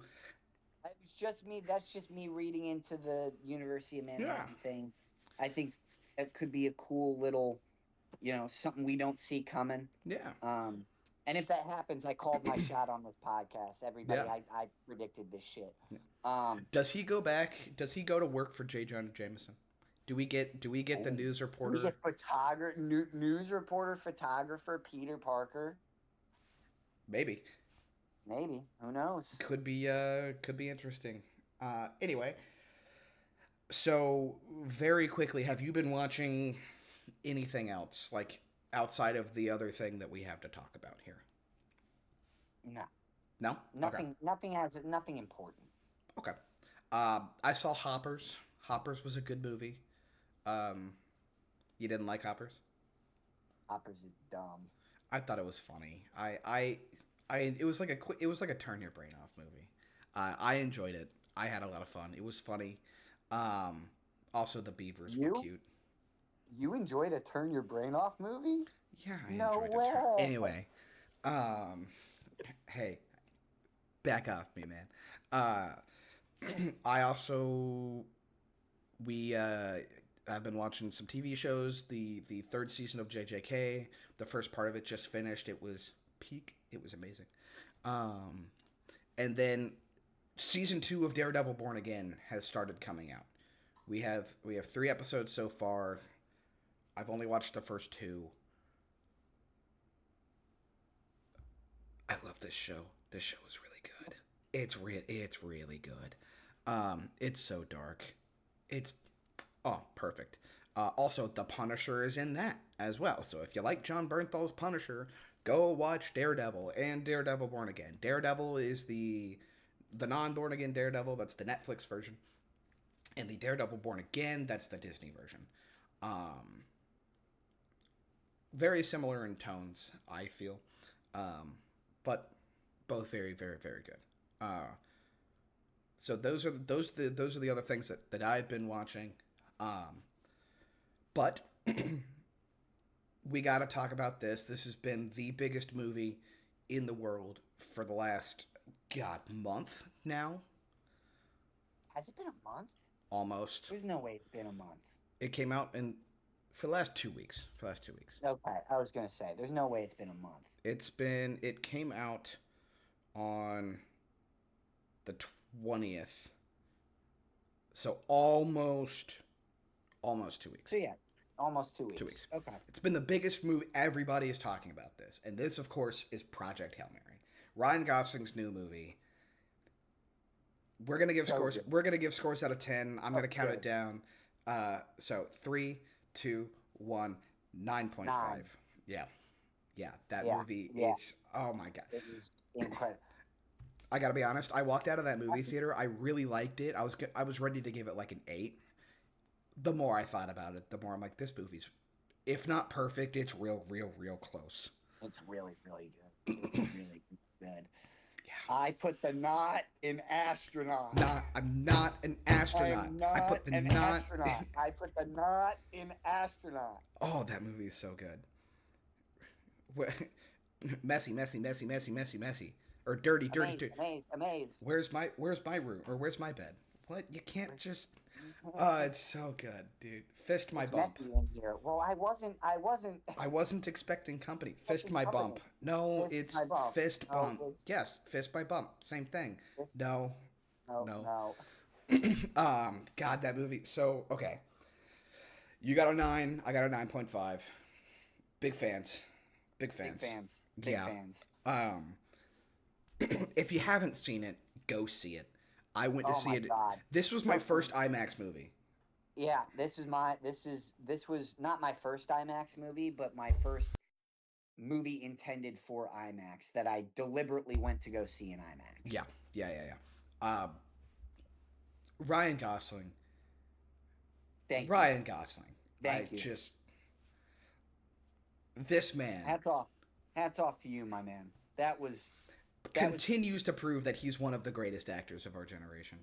It's just me. That's just me reading into the University of Yeah, Manhattan thing. I think it could be a cool little, something we don't see coming. yeah, Um, and if that happens, I called my shot on this podcast. Everybody, yeah. I predicted this shit. Um, Does he go back? Does he go to work for J. Jonah Jameson? Do we get the news who's a reporter? news reporter, photographer, Peter Parker? Maybe. Maybe. Who knows? Could be interesting. Anyway, so very quickly, have you been watching anything else like outside of the other thing that we have to talk about here? No, No. Okay. nothing important. Okay. I saw Hoppers. Hoppers was a good movie. Um, you didn't like Hoppers? Hoppers is dumb. I thought it was funny. It was like a turn your brain off movie. I enjoyed it. I had a lot of fun. It was funny. Um, also the beavers were You cute. you enjoyed a turn your brain off movie? Yeah, I No enjoyed it. way. Anyway, um, hey, back off me, man. Uh, I also we I've been watching some TV shows. The third season of JJK. The first part of it just finished. It was peak. It was amazing. Um, and then season 2 of Daredevil Born Again has started coming out. We have 3 episodes so far. I've only watched the first 2. I love this show. This show is really good. It's really good. It's so dark. It's perfect. Also, The Punisher is in that as well. So if you like John Bernthal's Punisher, go watch Daredevil and Daredevil Born Again. Daredevil is the non Born Again Daredevil. That's the Netflix version, and the Daredevil Born Again, that's the Disney version. Um, very similar in tones, I feel, but both very, very, very good. So those are the other things that I've been watching. Um, but we got to talk about this. This has been the biggest movie in the world for the last month now, Has it been a month? almost. There's no way it's been a month. It came out in for the last 2 weeks. For the last 2 weeks, Okay, I was gonna say there's no way it's been a month. it came out on the 20th, so almost 2 weeks. So yeah, almost 2 weeks. 2 weeks. Okay. It's been the biggest movie. Everybody is talking about this, and this, of course, is Project Hail Mary. Ryan Gosling's new movie. We're gonna give So scores. good. We're gonna give scores out of 10. I'm gonna count good. it down. So 3, 2, 1, 9.5. Yeah, That Yeah, movie yeah. is. Oh my god. It was incredible. I gotta be honest. I walked out of that movie theater. I really liked it. I was ready to give it like an 8. The more I thought about it, the more I'm like, this movie's, if not perfect, it's real close. It's really, really good. It's really good. Yeah. I put the knot in astronaut. I'm not an astronaut. I'm not I put the an knot. astronaut. I put the knot in astronaut. Oh, that movie is so good. Messy, or dirty. Amaze. Where's my room, or where's my bed? What? You can't just. It's so good, dude. Fist my It's bump. messy in here. Well, I wasn't. I wasn't expecting company. Fist my bump. No, Fist it's my bump. fist No, bump. it's- Yes, fist by bump. Same thing. Fist- No. No. God, that movie. So, okay. You got a 9. I got a 9.5. Big fans. Big fans. Big fans. If you haven't seen it, go see it. I went to Oh see my it. God. This was my first IMAX movie. Yeah, this was not my first IMAX movie, but my first movie intended for IMAX that I deliberately went to go see in IMAX. Yeah, yeah. Ryan Gosling. Thank you. Ryan Gosling. I Thank you. just this man Hats off. Hats off to you, my man. That was continues to prove that he's one of the greatest actors of our generation.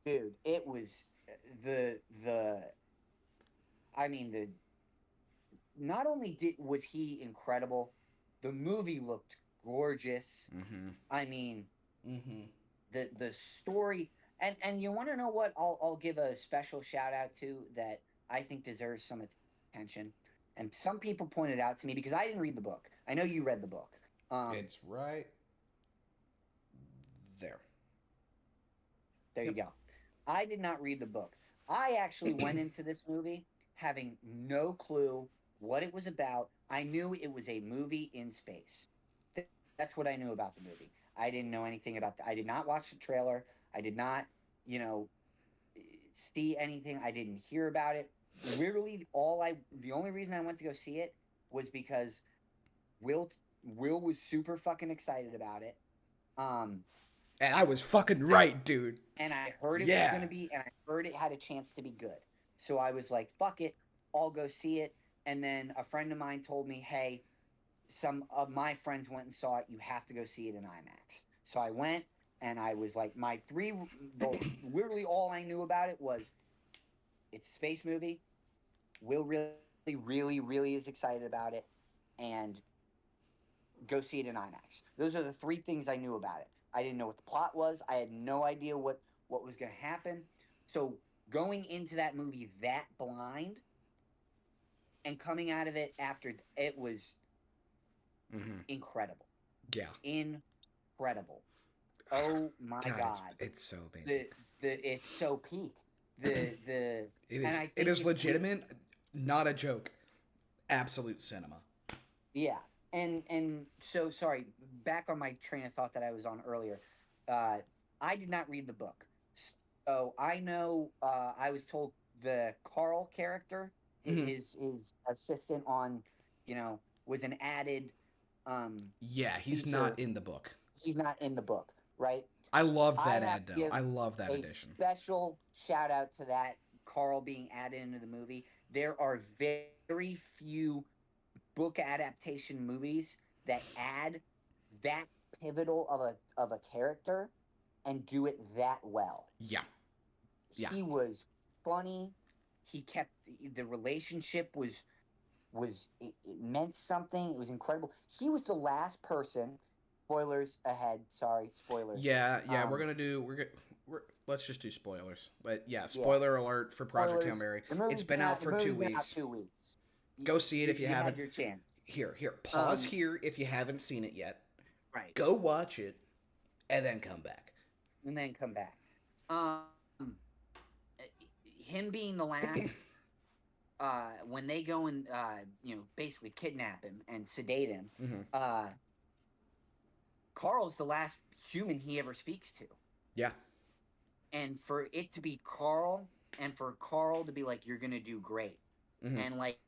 dude, it was the I mean the not only did was he incredible, the movie looked gorgeous. Mm-hmm. I mean, Mm-hmm. the story, and you want to know what I'll give a special shout out to that I think deserves some attention. And some people pointed out to me because I didn't read the book. I know you read the book. Um, It's right there. there you Yep. go. I did not read the book. I actually went into this movie having no clue what it was about. I knew it was a movie in space. That's what I knew about the movie. I didn't know anything about I did not watch the trailer. I did not, you know, see anything. I didn't hear about it. Literally, the only reason I went to go see it was because Will Will was super fucking excited about it. Um, And I was fucking right, dude. and I heard it was going to Yeah. be, and I heard it had a chance to be good. So I was like, fuck it, I'll go see it. And then a friend of mine told me, hey, some of my friends went and saw it. You have to go see it in IMAX. So I went, and I was like, literally all I knew about it was it's a space movie. Will really is excited about it, and go see it in IMAX. Those are the three things I knew about it. I didn't know what the plot was. I had no idea what was going to happen. So going into that movie that blind and coming out of it after it was Mm-hmm. incredible, Yeah. incredible. Oh my God, god, it's so amazing. the it's so peak. The It and is I it think is it's re- legitimate, not a joke. Absolute cinema. Yeah, and so sorry. Back on my train of thought that I was on earlier. Uh, I did not read the book, so I know. I was told the Carl character, Mm-hmm. his assistant on, was an added Yeah, he's not feature. in the book. He's not in the book, right? I loved I that have ad to though. give I love that a addition. special shout out to that Carl being added into the movie. There are very few book adaptation movies that add that pivotal of a character and do it that well. Yeah, yeah, He was funny. He kept the relationship it meant something. It was incredible. He was the last person. Spoilers ahead. Sorry, spoilers. yeah. We're Um, gonna do. We're let's just do spoilers. But yeah, yeah, spoiler alert for Project Hail spoilers. Mary. It's been out The for two movie's been out weeks. 2 weeks. Go see it if you You had haven't. your chance. Here. Pause Um, here if you haven't seen it yet. right, Go watch it, and then come back. and then come back. Um, him being the last, when they go and basically kidnap him and sedate him, Mm-hmm. uh, Carl's the last human he ever speaks to, Yeah. and for it to be Carl, and for Carl to be like, "You're gonna do great," Mm-hmm. and like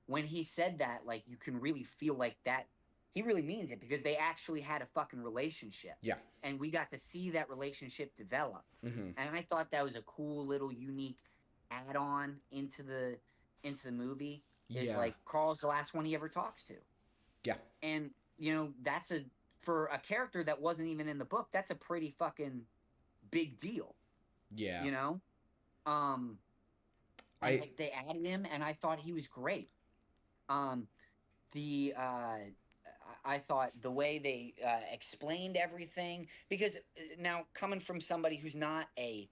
when he said that, like you can really feel like that he really means it because they actually had a fucking relationship, Yeah. and we got to see that relationship develop, Mm-hmm. and I thought that was a cool little unique add-on into the movie. Is Yeah. like Carl's the last one he ever talks to, Yeah. and that's a for a character that wasn't even in the book. That's a pretty fucking big deal, Yeah. you know. Um, and I like they added him, and I thought he was great. Um, the I thought the way they explained everything because now coming from somebody who's not a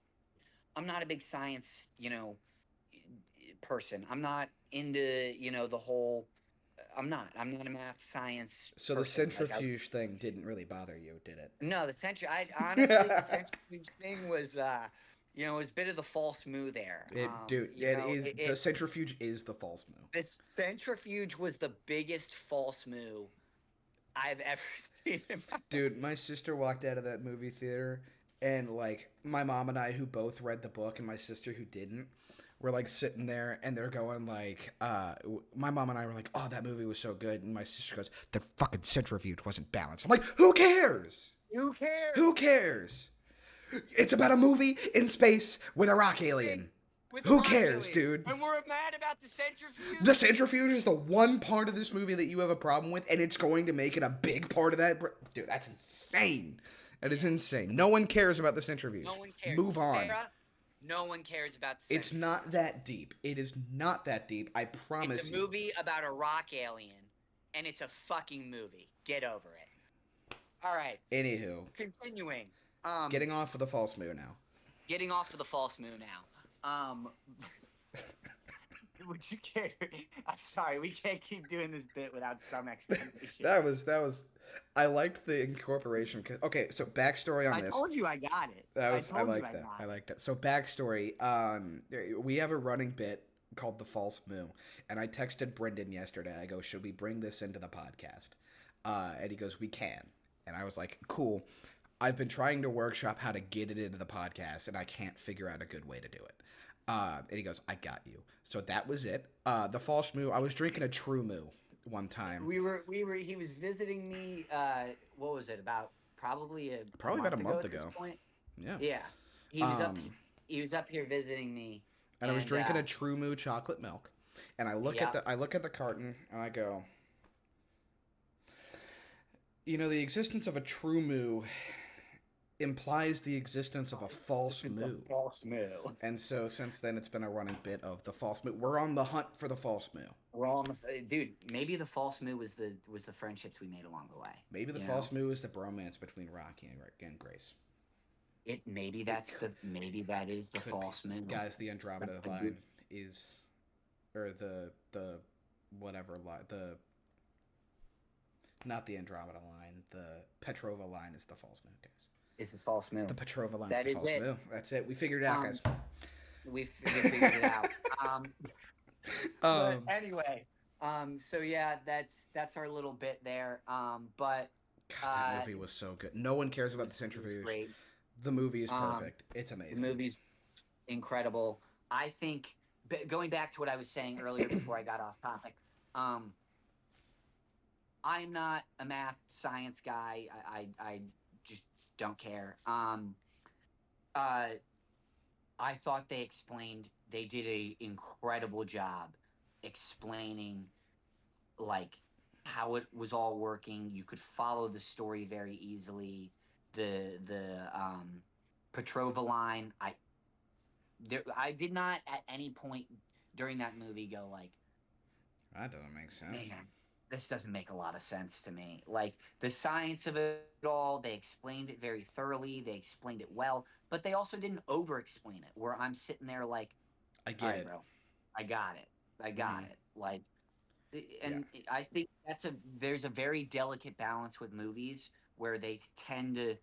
I'm not a big science person. I'm not into the whole I'm not a math science so the person. Like I centrifuge thing didn't really bother you, did it? no the century I honestly the centrifuge thing was was a bit of the false move there. Dude, it is the centrifuge is the false move. The centrifuge was the biggest false move I've ever seen in my Dude, my sister walked out of that movie theater, and like my mom and I, who both read the book, and my sister who didn't, we're like sitting there and they're going like, my mom and I were like, oh, that movie was so good. And my sister goes, the fucking centrifuge wasn't balanced. I'm like, who cares? Who cares? Who cares? It's about a movie in space with a rock Space alien. with a Who rock cares, alien. dude? And we're mad about the centrifuge? The centrifuge is the one part of this movie that you have a problem with, and it's going to make it a big part of that. Dude, that's insane. That is insane. No one cares about the centrifuge. No one cares. Move on. Sarah, no one cares about the It's centrifuge. not that deep. It is not that deep. I promise It's a you. movie about a rock alien, and it's a fucking movie. Get over it. All right. Anywho, Continuing. getting off of the false moon now. Getting off of the false moon now. Would you care? I'm sorry, we can't keep doing this bit without some explanation. That was. I liked the incorporation. Okay, so backstory on this. I told you I got it. I like that. I like that. So backstory. We have a running bit called the false moo, and I texted Brendan yesterday. I go, should we bring this into the podcast? And he goes, we can. And I was like, cool. I've been trying to workshop how to get it into the podcast, and I can't figure out a good way to do it. And he goes, I got you. So that was it. The false moo. I was drinking a true moo one time. He was visiting me. What was it about? Probably about a month at this ago. point. Yeah. Yeah. He was up. He was up here visiting me. And I was drinking a True Moo chocolate milk, and I look at the carton and I go, the existence of a True Moo implies the existence of a false moo. False moo. And so since then, it's been a running bit of the false moo. We're on the hunt for the false moo. We're on dude. Maybe the false moo was the friendships we made along the way. Maybe the false moo is the bromance between Rocky and Grace. Maybe that is the false moo. Guys, the Andromeda line is, or the whatever line, not the Andromeda line, the Petrova line is the false moo, guys. Is the false moo. The Petrova line is the false moo. That's it. We figured it out, guys. We figured it out. But anyway, so yeah, that's our little bit there. But God, that movie was so good. No one cares about the centrifuge. Great. The movie is perfect. It's amazing. The movie's incredible. I think, going back to what I was saying earlier before I got off topic, I'm not a math science guy. I just don't care. I thought they did a incredible job explaining like how it was all working. You could follow the story very easily. The Petrova line, I did not at any point during that movie go like, that doesn't make sense. Man, this doesn't make a lot of sense to me. Like, the science of it all, they explained it very thoroughly. They explained it well, but they also didn't over-explain it, where I'm sitting there like, I get it. Bro, I got it. Like, and yeah. I think there's a very delicate balance with movies where they tend to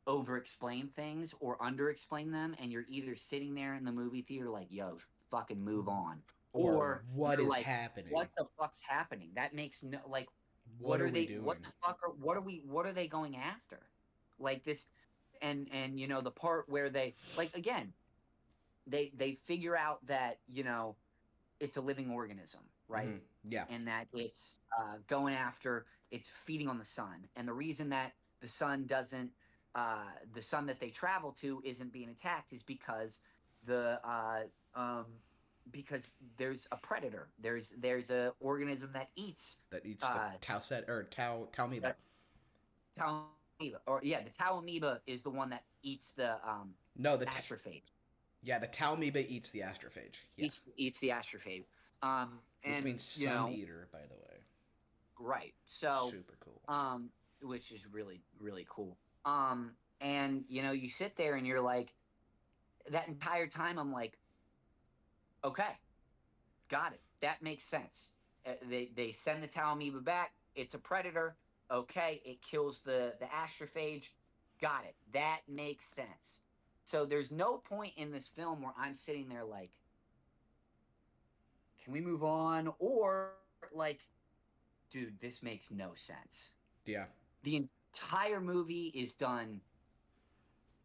over-explain things or under-explain them, and you're either sitting there in the movie theater like, yo, fucking move on. Or what is happening? What the fuck's happening? That makes no like. What are they doing? What the fuck are? What are they going after? Like this, and the part where they like again, they figure out that it's a living organism, right? Mm-hmm. Yeah. And that it's going after, it's feeding on the sun, and the reason that the sun doesn't, the sun that they travel to isn't being attacked is because because there's a predator. There's a organism that eats the tau set or tau amoeba. Tau amoeba, the tau amoeba is the one that eats the astrophage. Yeah, the tau amoeba eats the astrophage. Yeah. Eats the astrophage. Which means sun eater, by the way. Right. So super cool. Which is really really cool. And you sit there and you're like, that entire time I'm like, okay, got it. That makes sense. They send the tau amoeba back. It's a predator. Okay, it kills the astrophage. Got it. That makes sense. So there's no point in this film where I'm sitting there like, can we move on? Or like, dude, this makes no sense. Yeah. The entire movie is done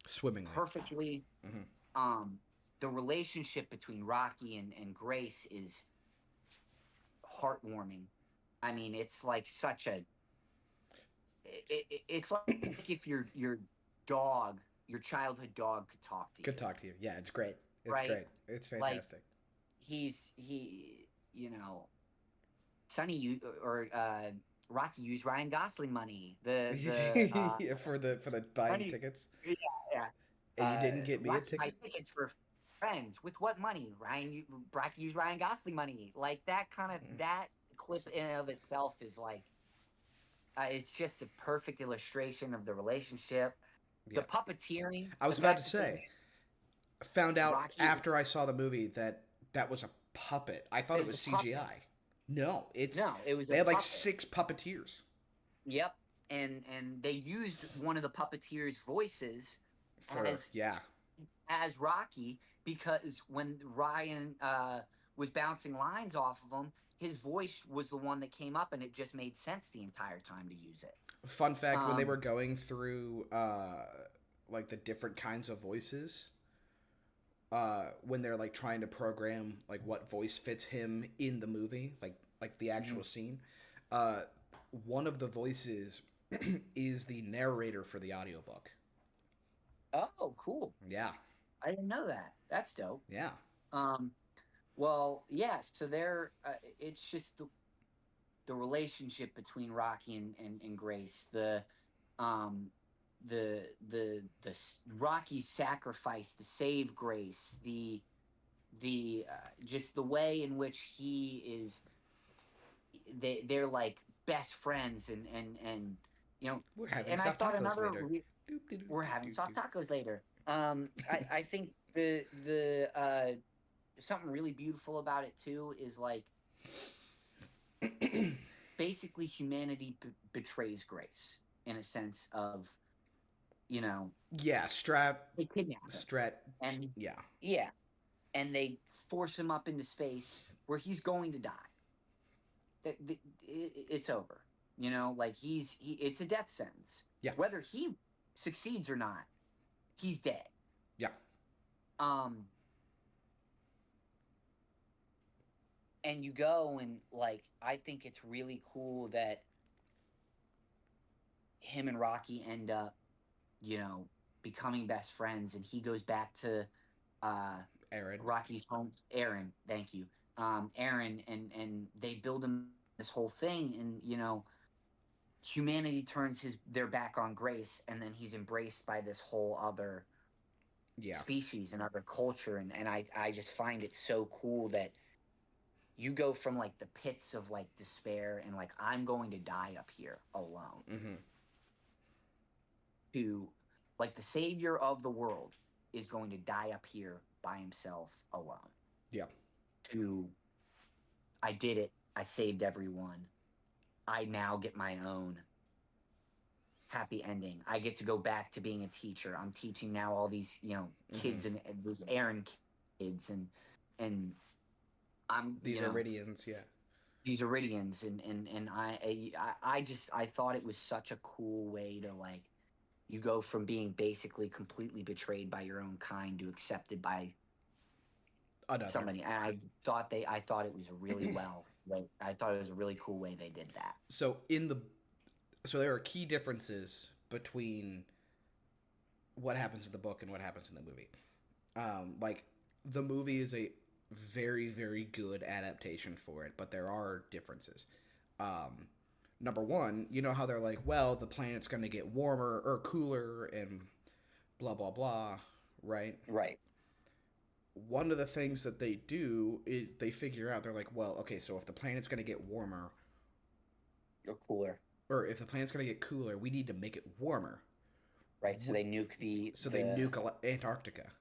swimmingly, perfectly. Mm-hmm. the relationship between Rocky and Grace is heartwarming. I mean, it's like such a it's like if your dog, your childhood dog could talk to Good you, talk to you. Yeah, it's great. It's right? great. It's Like fantastic. he you know, Sonny you or Rocky used Ryan Gosling money. The Yeah, for the buying money, tickets, yeah, yeah. and you didn't get me a Rocky buy ticket. tickets for friends with what money? Rocky used Ryan Gosling money. Like that clip So, in and of itself is like it's just a perfect illustration of the relationship. The yeah, puppeteering, I the was about to fact that they say. Found out Rocky after I saw the movie that that was a puppet. I thought it it was was a puppet. CGI. No, it's No, it was they a had like puppet. 6 puppeteers Yep. And they used one of the puppeteers' voices for as yeah. Rocky because when Ryan was bouncing lines off of him, his voice was the one that came up, and it just made sense the entire time to use it. Fun fact: when they were Um, going through like the different kinds of voices, when they're like trying to program like what voice fits him in the movie, like the actual mhm. scene, uh, one of the voices is the narrator for the audiobook. Oh, cool! Yeah, I didn't know that. That's dope. yeah, Um, well, yeah. So there, it's just the relationship between Rocky and Grace, um Rocky's sacrifice to save Grace, the just the way in which he is they're like best friends and you know we're having and I soft thought tacos another later. we're having soft tacos later. I think the something really beautiful about it too is like basically humanity betrays grace in a sense of you know Yeah, strap, they kidnap him strat. and Yeah, yeah and they force him up into space where he's going to die. It's over, like it's a death sentence. yeah, Whether he succeeds or not, he's dead. yeah. um and you go and like I think it's really cool that him and Rocky end up you know, becoming best friends, and he goes back to uh, Aaron. Rocky's home. Aaron, thank you, Aaron, and they build him this whole thing, and humanity turns their back on Grace, and then he's embraced by this whole other Yeah. species and other culture, and I just find it so cool that you go from like the pits of like despair and like I'm going to die up here alone Mm-hmm. to like the savior of the world is going to die up here by himself alone. Yeah. To I did it. I saved everyone. I now get my own happy ending. I get to go back to being a teacher. I'm teaching now all these, Mm-hmm. kids and these Aaron kids and I'm, These Iridians. Yeah. these Iridians and I thought it was such a cool way to like you go from being basically completely betrayed by your own kind to accepted by Another. somebody. And I thought it was really well. Like, I thought it was a really cool way they did that. So there are key differences between what happens in the book and what happens in the movie. Like the movie is a very very good adaptation for it, but there are differences. Um, Number one, you know how they're like, well, the planet's going to get warmer or cooler and blah blah blah, right? Right. One of the things that they do is they figure out they're like, well, okay, so if the planet's going to get warmer, Or cooler. or if the planet's going to get cooler, we need to make it warmer. Right. So they nuke So they nuke Antarctica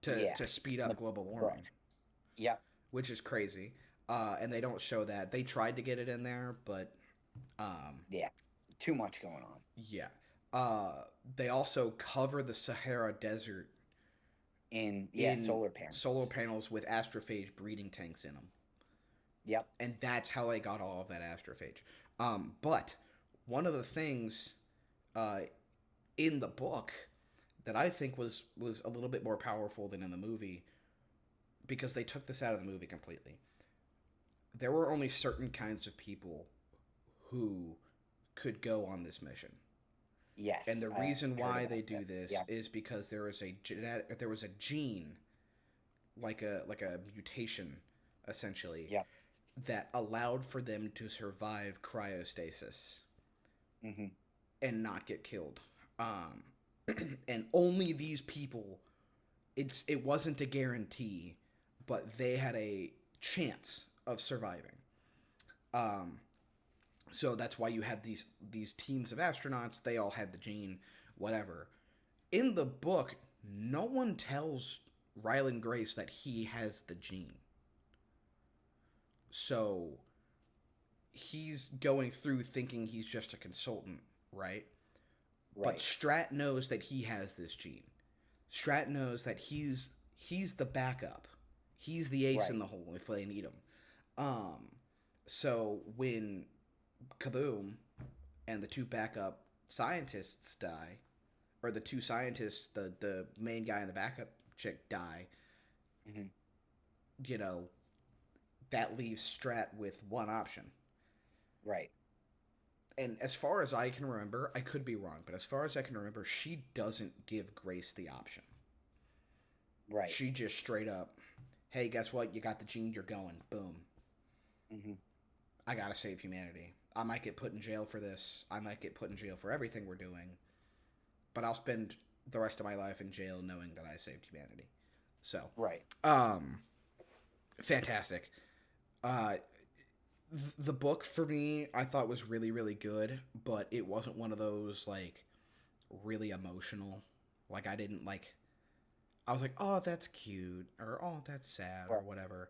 to yeah. to speed The up global book. warming, Yep. which is crazy. And they don't show that. They tried to get it in there, but Yeah. Too much going on. yeah. They also cover the Sahara Desert In in solar solar panels. panels with astrophage breeding tanks in them, Yep. and that's how they got all of that astrophage. But one of the things uh, in the book that I think was a little bit more powerful than in the movie because they took this out of the movie completely. There were only certain kinds of people who could go on this mission. And Yes, the I reason heard why they about do this. this Yeah. is because there was a gene, like a mutation essentially, Yeah. that allowed for them to survive cryostasis Hmm. and not get killed. Um, and only these people, it wasn't a guarantee, but they had a chance of surviving. Um, so that's why you had these teams of astronauts. They all had the gene, whatever. In the book, no one tells Ryland Grace that he has the gene. So he's going through thinking he's just a consultant, right? But Right. Strat knows that he has this gene. Strat knows that he's the backup. He's the ace in Right. the hole if they need him. Um, so when Kaboom and the two backup scientists die, or the two scientists, the main guy and the backup chick die, Hmm. you know, that leaves Strat with one option. Right. And as far as I can remember, I could be wrong, but as far as I can remember, she doesn't give Grace the option. Right. She just straight up, hey, guess what? You got the gene, you're going. Boom. Hmm. I gotta save humanity. I might get put in jail for this. I might get put in jail for everything we're doing. But I'll spend the rest of my life in jail knowing that I saved humanity. So, Right. um, fantastic. Uh, the book for me, I thought was really, really good, but it wasn't one of those like really emotional. Like I didn't like. I was like, oh, that's cute, or oh, that's sad, or Right. whatever.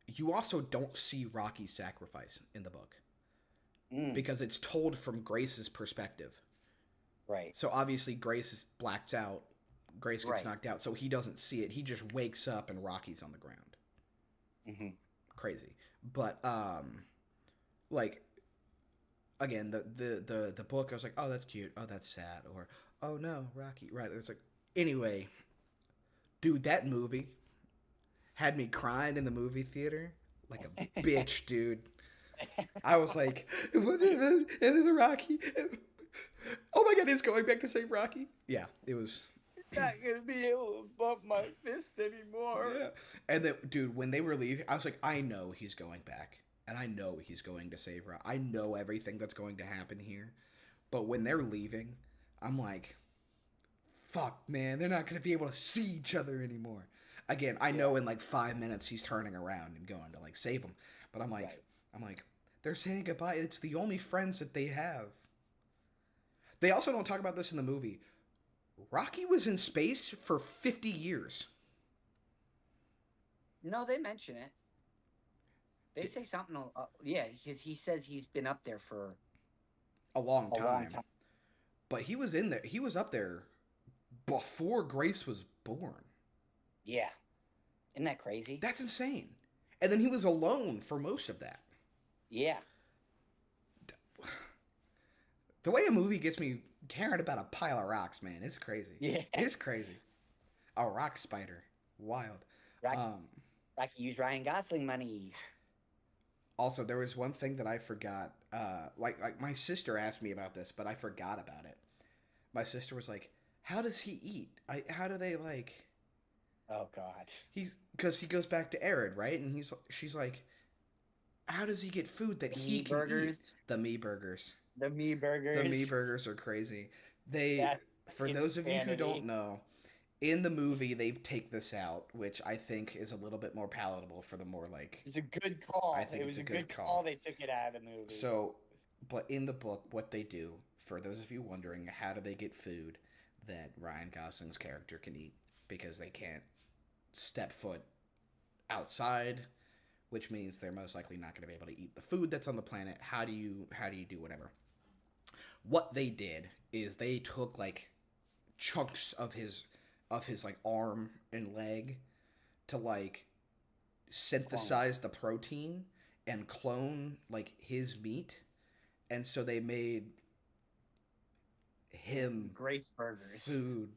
You also don't see Rocky's sacrifice in the book Mm. because it's told from Grace's perspective. Right. So obviously Grace is blacked out. Grace gets Right. knocked out, so he doesn't see it. He just wakes up and Rocky's on the ground. Hmm. Crazy, but like again, the book, I was like, oh, that's cute. Oh, that's sad. Or oh no, Rocky. Right? It's like anyway, dude, that movie had me crying in the movie theater like a bitch, dude. I was like, and then the Rocky. Oh my god, he's going back to save Rocky. Yeah, it was. Not gonna be able to bump my fist anymore. Yeah. And then, dude, when they were leaving, I was like, I know he's going back. And I know he's going to save Rocky. I know everything that's going to happen here. But when they're leaving, I'm like, fuck, man, they're not going to be able to see each other anymore. Again, I Yeah. know in like 5 minutes he's turning around and going to like save him. But Right. I'm like, they're saying goodbye. It's the only friends that they have. They also don't talk about this in the movie. Rocky was in space for 50 years. No, they mention it. They say something. Yeah, because he says he's been up there for A long a long time. time. But he was in there. He was up there before Grace was born. Yeah. Isn't that crazy? That's insane. And then he was alone for most of that. Yeah. The way a movie gets me caring about a pile of rocks, man, it's crazy. Yeah. It's crazy. A rock spider. Wild. Rocky, Um, Rocky used Ryan Gosling money. Also, there was one thing that I forgot. Like my sister asked me about this, but I forgot about it. My sister was like, "How does he eat? How do they like?" Oh God. He's because he goes back to Arid, right? And she's like, "How does he get food that The he me can eat?" burgers. The me burgers. The me The me burgers. burgers are crazy. They, That's for those of you who don't insanity. know, in the movie they take this out, which I think is a little bit more palatable for the more like. It's a good I call. think It it's was a a good good call. call. They took it out of the movie. So, but in the book, what they do, for those of you wondering, how do they get food that Ryan Gosling's character can eat? Because they can't step foot outside, which means they're most likely not going to be able to eat the food that's on the planet. How do you do whatever? What they did is they took like chunks of his like arm and leg to like Clone. synthesize the protein and clone like his meat, and so they made him Grace burgers. food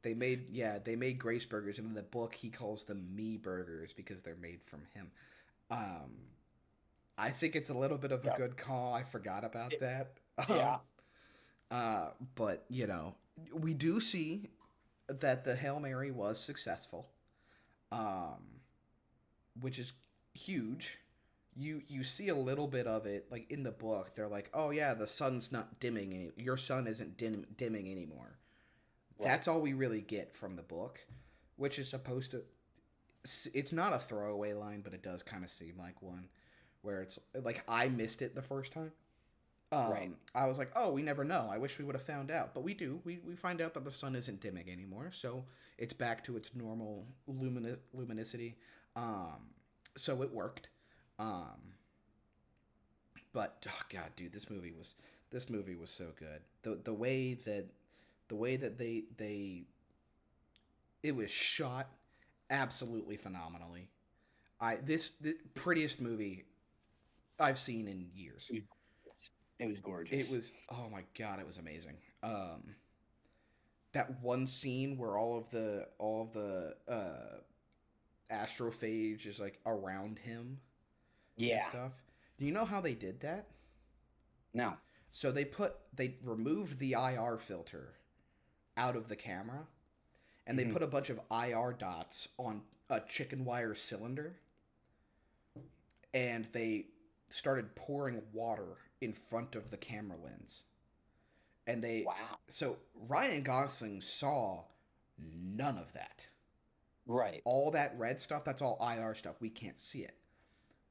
they made Grace burgers, and in the book he calls them me burgers because they're made from him. Um, I think it's a little bit of a Yep. good call. I forgot about that. Yeah. But we do see that the Hail Mary was successful, um, which is huge. You see a little bit of it like in the book. They're like, "Oh yeah, the sun's not dimming your sun isn't dimming anymore." Right. That's all we really get from the book, which is supposed to it's not a throwaway line, but it does kind of seem like one where it's like I missed it the first time. Right. I was like, oh, we never know. I wish we would have found out, but we do. We find out that the sun isn't dimming anymore, so it's back to its normal luminosity. Um, so it worked. Um, but oh god, dude, this movie was so good. The way that they it was shot absolutely phenomenally. The prettiest movie I've seen in years. It was It gorgeous. was oh my god, it was amazing. That one scene where all of the astrophage is like around him and Yeah. stuff. Do you know how they did that? No. So they removed the IR filter out of the camera and they Hmm. put a bunch of IR dots on a chicken wire cylinder and they started pouring water in front of the camera lens. And they Wow. so Ryan Gosling saw none of that. Right. All that red stuff, that's all IR stuff. We can't see it.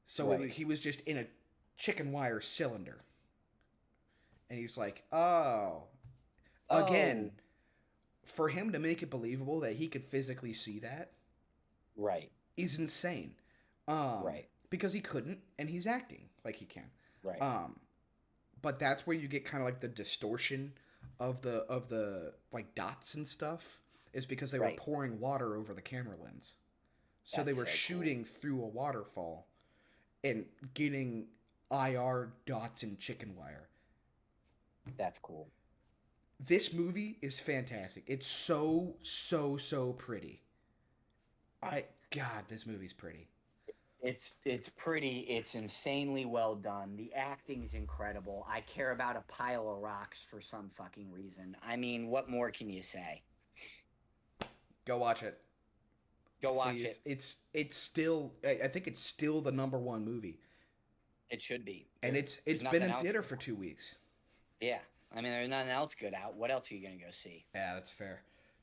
So Right. he was just in a chicken wire cylinder. And he's like, "Oh, Oh. again, for him to make it believable that he could physically see that Right. is insane. Right. Because he couldn't and he's acting like he can. Right. Um, but that's where you get kind of like the distortion of the like dots and stuff is because they were Right. pouring water over the camera lens. So they That's were so cool. shooting through a waterfall and getting IR dots in chicken wire. That's cool. This movie is fantastic. It's so pretty. I god, this movie's pretty. It's pretty. It's insanely well done. The acting's incredible. I care about a pile of rocks for some fucking reason. I mean, what more can you say? Go watch it. Go watch Please. it. It's still I think it's still the number one movie. It should be. And There's it's been nothing in else theater good for out. 2 weeks. Yeah. I mean, there's nothing else good out. What else are you gonna go see? Yeah, that's fair.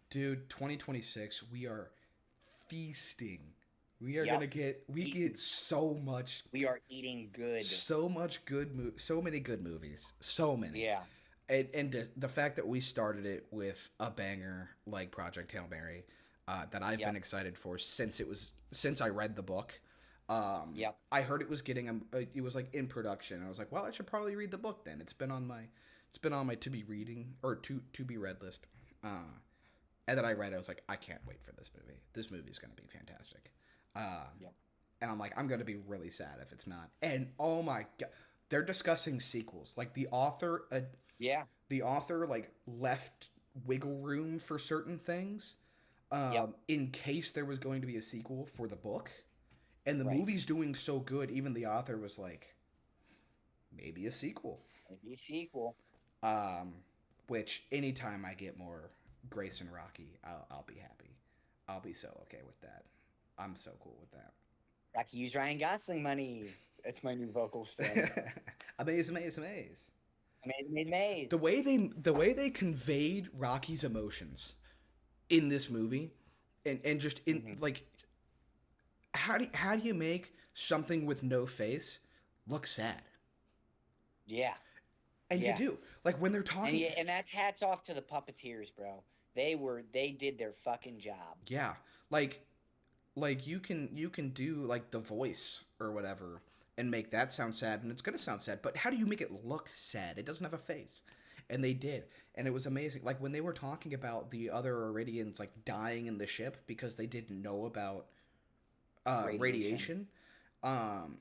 Dude, 2026, we are feasting. We are Yep. gonna we Eating. get so much We are eating good. so many good movies. So many. Yeah. And the fact that we started it with a banger like Project Hail Mary, that I've been Yep. excited for since I read the book. Yep. I heard it was it was like in production. I was like, well, I should probably read the book then. It's been on my to be reading or to be read list. And then I read it. I was like, I can't wait for this movie. This movie is going to be fantastic. Yep. And I'm like, I'm going to be really sad if it's not. And oh my god, they're discussing sequels. Like Yeah. the author like left wiggle room for certain things, Yep. in case there was going to be a sequel for the book. And the Right. movie's doing so good, even the author was like, maybe a sequel. Maybe a sequel. Um, which anytime I get more Grace and Rocky, I'll be happy. I'll be so okay with that. I'm so cool with I can use Ryan Gosling money. That's my new vocal sting. that. Amaze, amaze, amaze. Maze. The way they conveyed Rocky's emotions in this movie, and just in Hmm. like how do you make something with no face look sad? Yeah. And you Yeah. do like when they're And talking. yeah, and that's hats off to the puppeteers, bro. They did their fucking job. Yeah, like you can do like the voice or whatever and make that sound sad and it's gonna sound sad, but how do you make it look sad? It doesn't have a face. And they did, and it was amazing. Like when they were talking about the other Iridians like dying in the ship because they didn't know about Radiation. radiation. um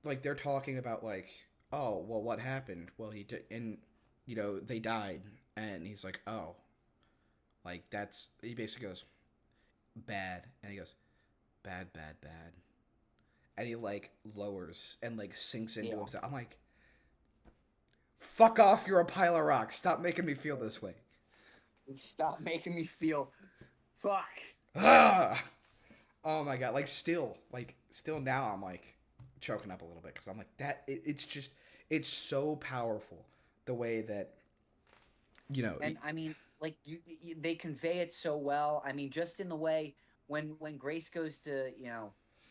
like they're talking about like, oh well, what happened? Well, he did, and they died. And he's like, oh, Like that's he basically goes bad, and he goes bad, bad, bad, and he like lowers and like sinks into Yeah. himself. I'm like, fuck off! You're a pile of rocks. Stop making me feel this way. Stop making me feel fuck. Ah! Oh my god! Like still now, I'm like choking up a little bit because I'm like that. It's just it's so powerful the way that you know. And I mean, like they convey it so well. I mean, just in the way when Grace goes to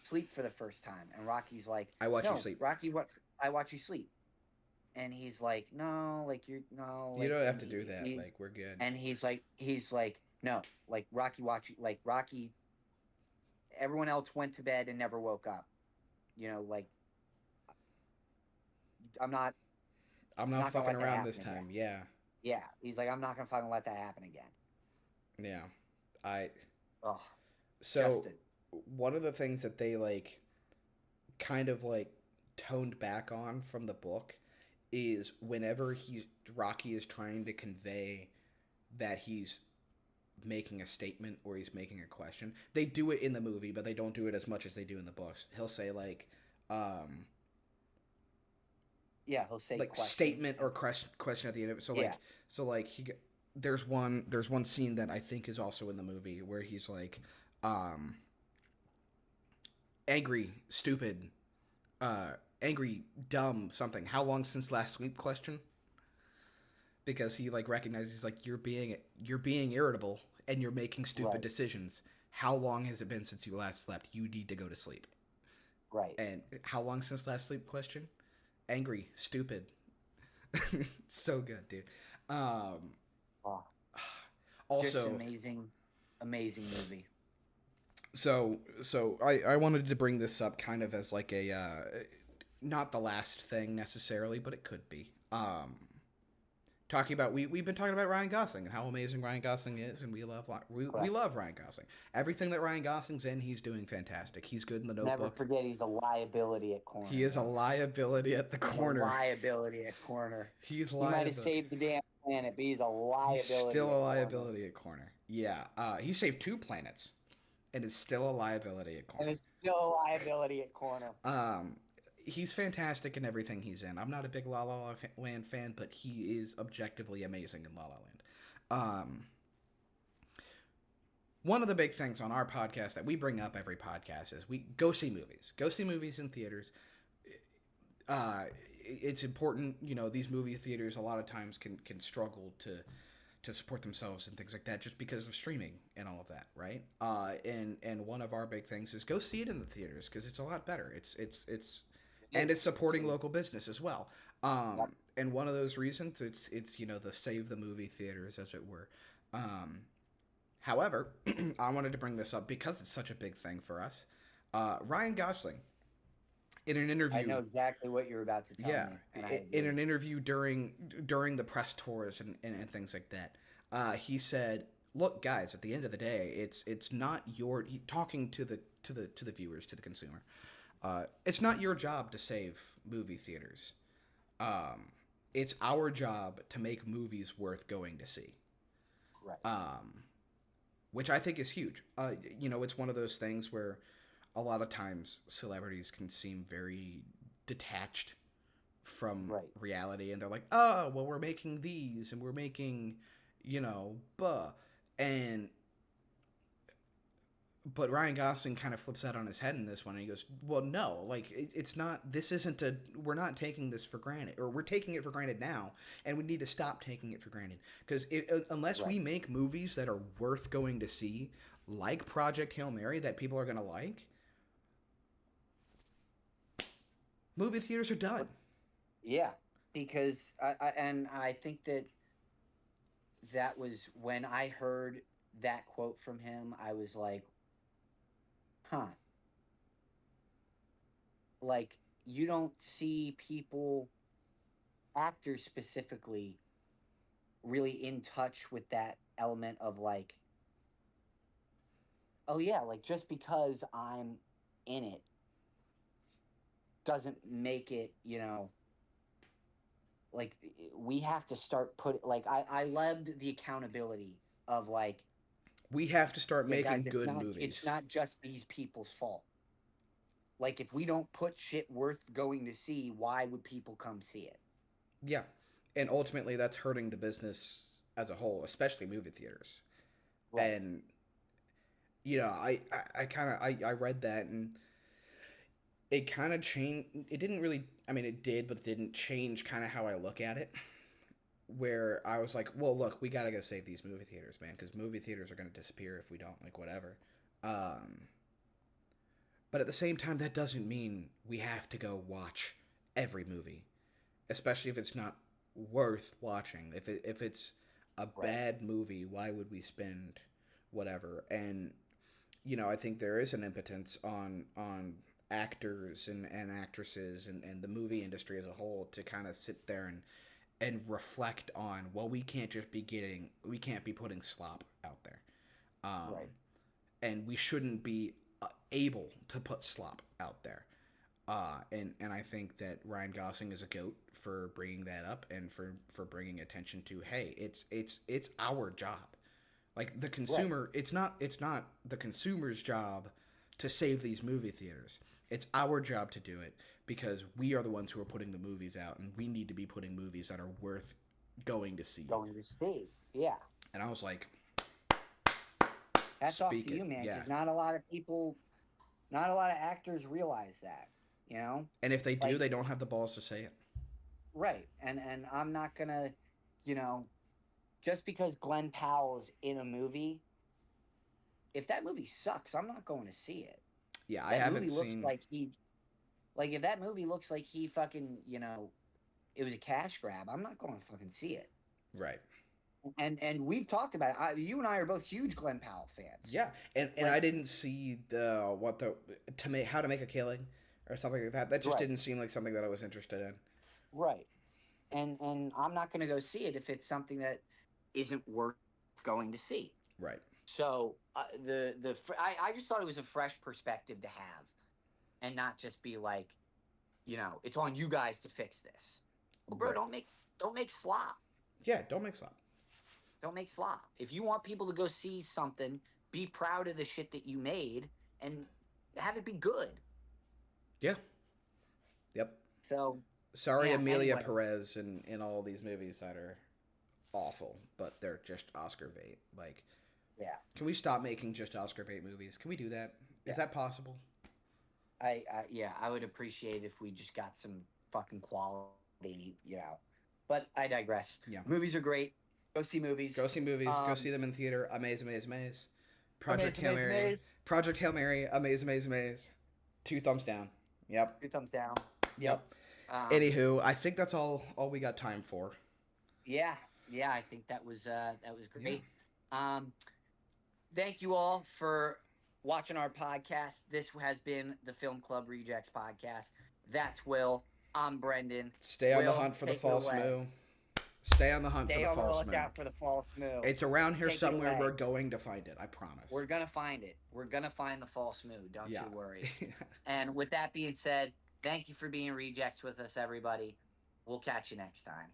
sleep for the first time, and Rocky's like, I watch you "No, sleep. Rocky, what? I watch you sleep." And he's like, "No, like you're no, You like," don't have and to do that. Like we're good. he's like, "No, like Rocky watch you, like Rocky. Everyone else went to bed and never woke up. Like I'm not I'm not not gonna fucking let that around this happen again." time. Yeah, Yeah, he's like, "I'm not gonna fucking let that happen again." yeah. I Oh, so Justin. one of the things that they like kind of like toned back on from the book is whenever he Rocky is trying to convey that he's making a statement or he's making a question. They do it in the movie, but they don't do it as much as they do in the books. He'll say um Yeah, he'll say like question. statement or question at the end of it. Yeah, So like there's one scene that I think is also in the movie where he's like um angry, stupid, angry, dumb, something. How long since last sleep question? Because he like recognizes like you're being irritable and you're making stupid right, decisions. How long has it been since you last slept? You need to go to sleep. right. And how long since last sleep question? Angry, stupid. So good, dude. Um Oh, just also amazing, amazing movie. so I wanted to bring this up kind of as like a not the last thing necessarily, but it could be. Talking about we've been talking about Ryan Gosling and how amazing Ryan Gosling is, and we Correct. love Ryan Gosling. Everything that Ryan Gosling's in, he's doing fantastic. He's good in The Never Notebook. forget he's a liability at He corner, is a though. liability at the He's a corner. liability at corner. He's He might have liability. saved the damn planet, but he's a He's liability still at a corner. liability at corner. Yeah, he saved two planets, and is still a liability at And corner. is still a liability at corner. Um, he's fantastic in everything he's in. I'm not a big La La Land fan, but he is objectively amazing in La La Land. Um, one of the big things on our podcast that we bring up every podcast is we go see movies. Go see movies in theaters. It's important, these movie theaters a lot of times can struggle to support themselves and things like that just because of streaming and all of that, right? And one of our big things is go see it in the theaters because it's a lot better. It's It and it's is. supporting local business as well. Yep. And one of those reasons it's the save the movie theaters as it were. However, I wanted to bring this up because it's such a big thing for us. Ryan Gosling in an I know interview exactly what you're about to tell yeah, me, and I in agree. an interview during the press tours and things like that, he said, "Look, guys, at the end of the day, it's not your talking to the viewers, to the consumer. It's not your job to save movie theaters. It's our job to make movies worth going to see." Right. Which I think is huge. It's one of those things where a lot of times celebrities can seem very detached from Right. reality, and they're like, oh well, we're making these and we're making buh, and but Ryan Gosling kind of flips that on his head in this one, and he goes, well, no, like it's not, this isn't a, we're not taking this for granted, or we're taking it for granted now, and we need to stop taking it for granted because unless Right. we make movies that are worth going to see, like Project Hail Mary, that people are going to like, movie theaters are done. Yeah, because I think that was when I heard that quote from him. I was like, huh, like you don't see people, actors specifically, really in touch with that element of like, oh yeah, like just because I'm in it doesn't make it, like we have to start put like I loved the accountability of like, We have to start yeah, guys, making good it's movies. not just these people's fault. Like, if we don't put shit worth going to see, why would people come see it? Yeah. And ultimately, that's hurting the business as a whole, especially movie theaters. Right. And, I kind of, I read that and it kind of changed. It didn't really, I mean, it did, but it didn't change kind of how I look at it. Where I was like, well, look, we got to go save these movie theaters, man, because movie theaters are going to disappear if we don't, like, whatever. Um, but at the same time, that doesn't mean we have to go watch every movie, especially if it's not worth watching. If it's a Right. bad movie, why would we spend whatever? And I think there is an impotence on actors and actresses and the movie industry as a whole to kind of sit there and reflect on, well, we can't be putting slop out there, Right. and we shouldn't be able to put slop out there. And I think that Ryan Gosling is a goat for bringing that up and for bringing attention to, hey, it's our job. Like the Right. consumer, it's not the consumer's job to save these movie theaters. It's our job to do it because we are the ones who are putting the movies out, and we need to be putting movies that are worth going to see. Going to see. Yeah. And I was like, Hats off to speak you, it, man, yeah. because not a lot of people, not a lot of actors realize that, you know? And if they do, Like, they don't have the balls to say it. right. And I'm not gonna, you know, just because Glenn Powell is in a movie, if that movie sucks, I'm not going to see it. Yeah, I That movie haven't looks seen. like he like if that movie looks like he fucking, it was a cash grab, I'm not going to fucking see it. Right. And we've talked about it. You and I are both huge Glenn Powell fans. Yeah, and I Like, didn't see the what the to make how to make a killing or something like that. That just right, didn't seem like something that I was interested in. right. And I'm not going to go see it if it's something that isn't worth going to see. Right. So I just thought it was a fresh perspective to have, and not just be like, it's on you guys to fix this. Well, bro, Right. don't make slop. Yeah. Don't mix up. Don't make slop. If you want people to go see something, be proud of the shit that you made and have it be good. Yeah. Yep. So Sorry, yeah. Amelia Anyway, Perez in all these movies that are awful, but they're just Oscar bait. Like, yeah, can we stop making just Oscar bait movies? Can we do that? Is yeah. that possible? I would appreciate if we just got some fucking quality. But I digress. Yeah. Movies are great. Go see movies. Go see movies. Go see Um, them in theater. Amaze, amaze, amaze. Project Amaze, Hail amaze, Mary. amaze. Project Hail Mary. Amaze, amaze, amaze. Two thumbs down. Yep. 2 thumbs down. Yep. Yep. Um, Anywho, I think that's all we got time for. yeah, yeah. I think that was Yeah. great. Um, thank you all for watching our podcast. This has been the Film Club Rejects podcast. That's Will. I'm Brendan. Stay on the Will, hunt for the take it false away. moo. Stay on the hunt for Stay the on the false moo. lookout for the false move. It's around here Take it somewhere. We're away. going to find it. I promise. We're gonna find it. We're gonna find the false move. Don't Yeah. you worry. And with that being said, thank you for being rejects with us, everybody. We'll catch you next time.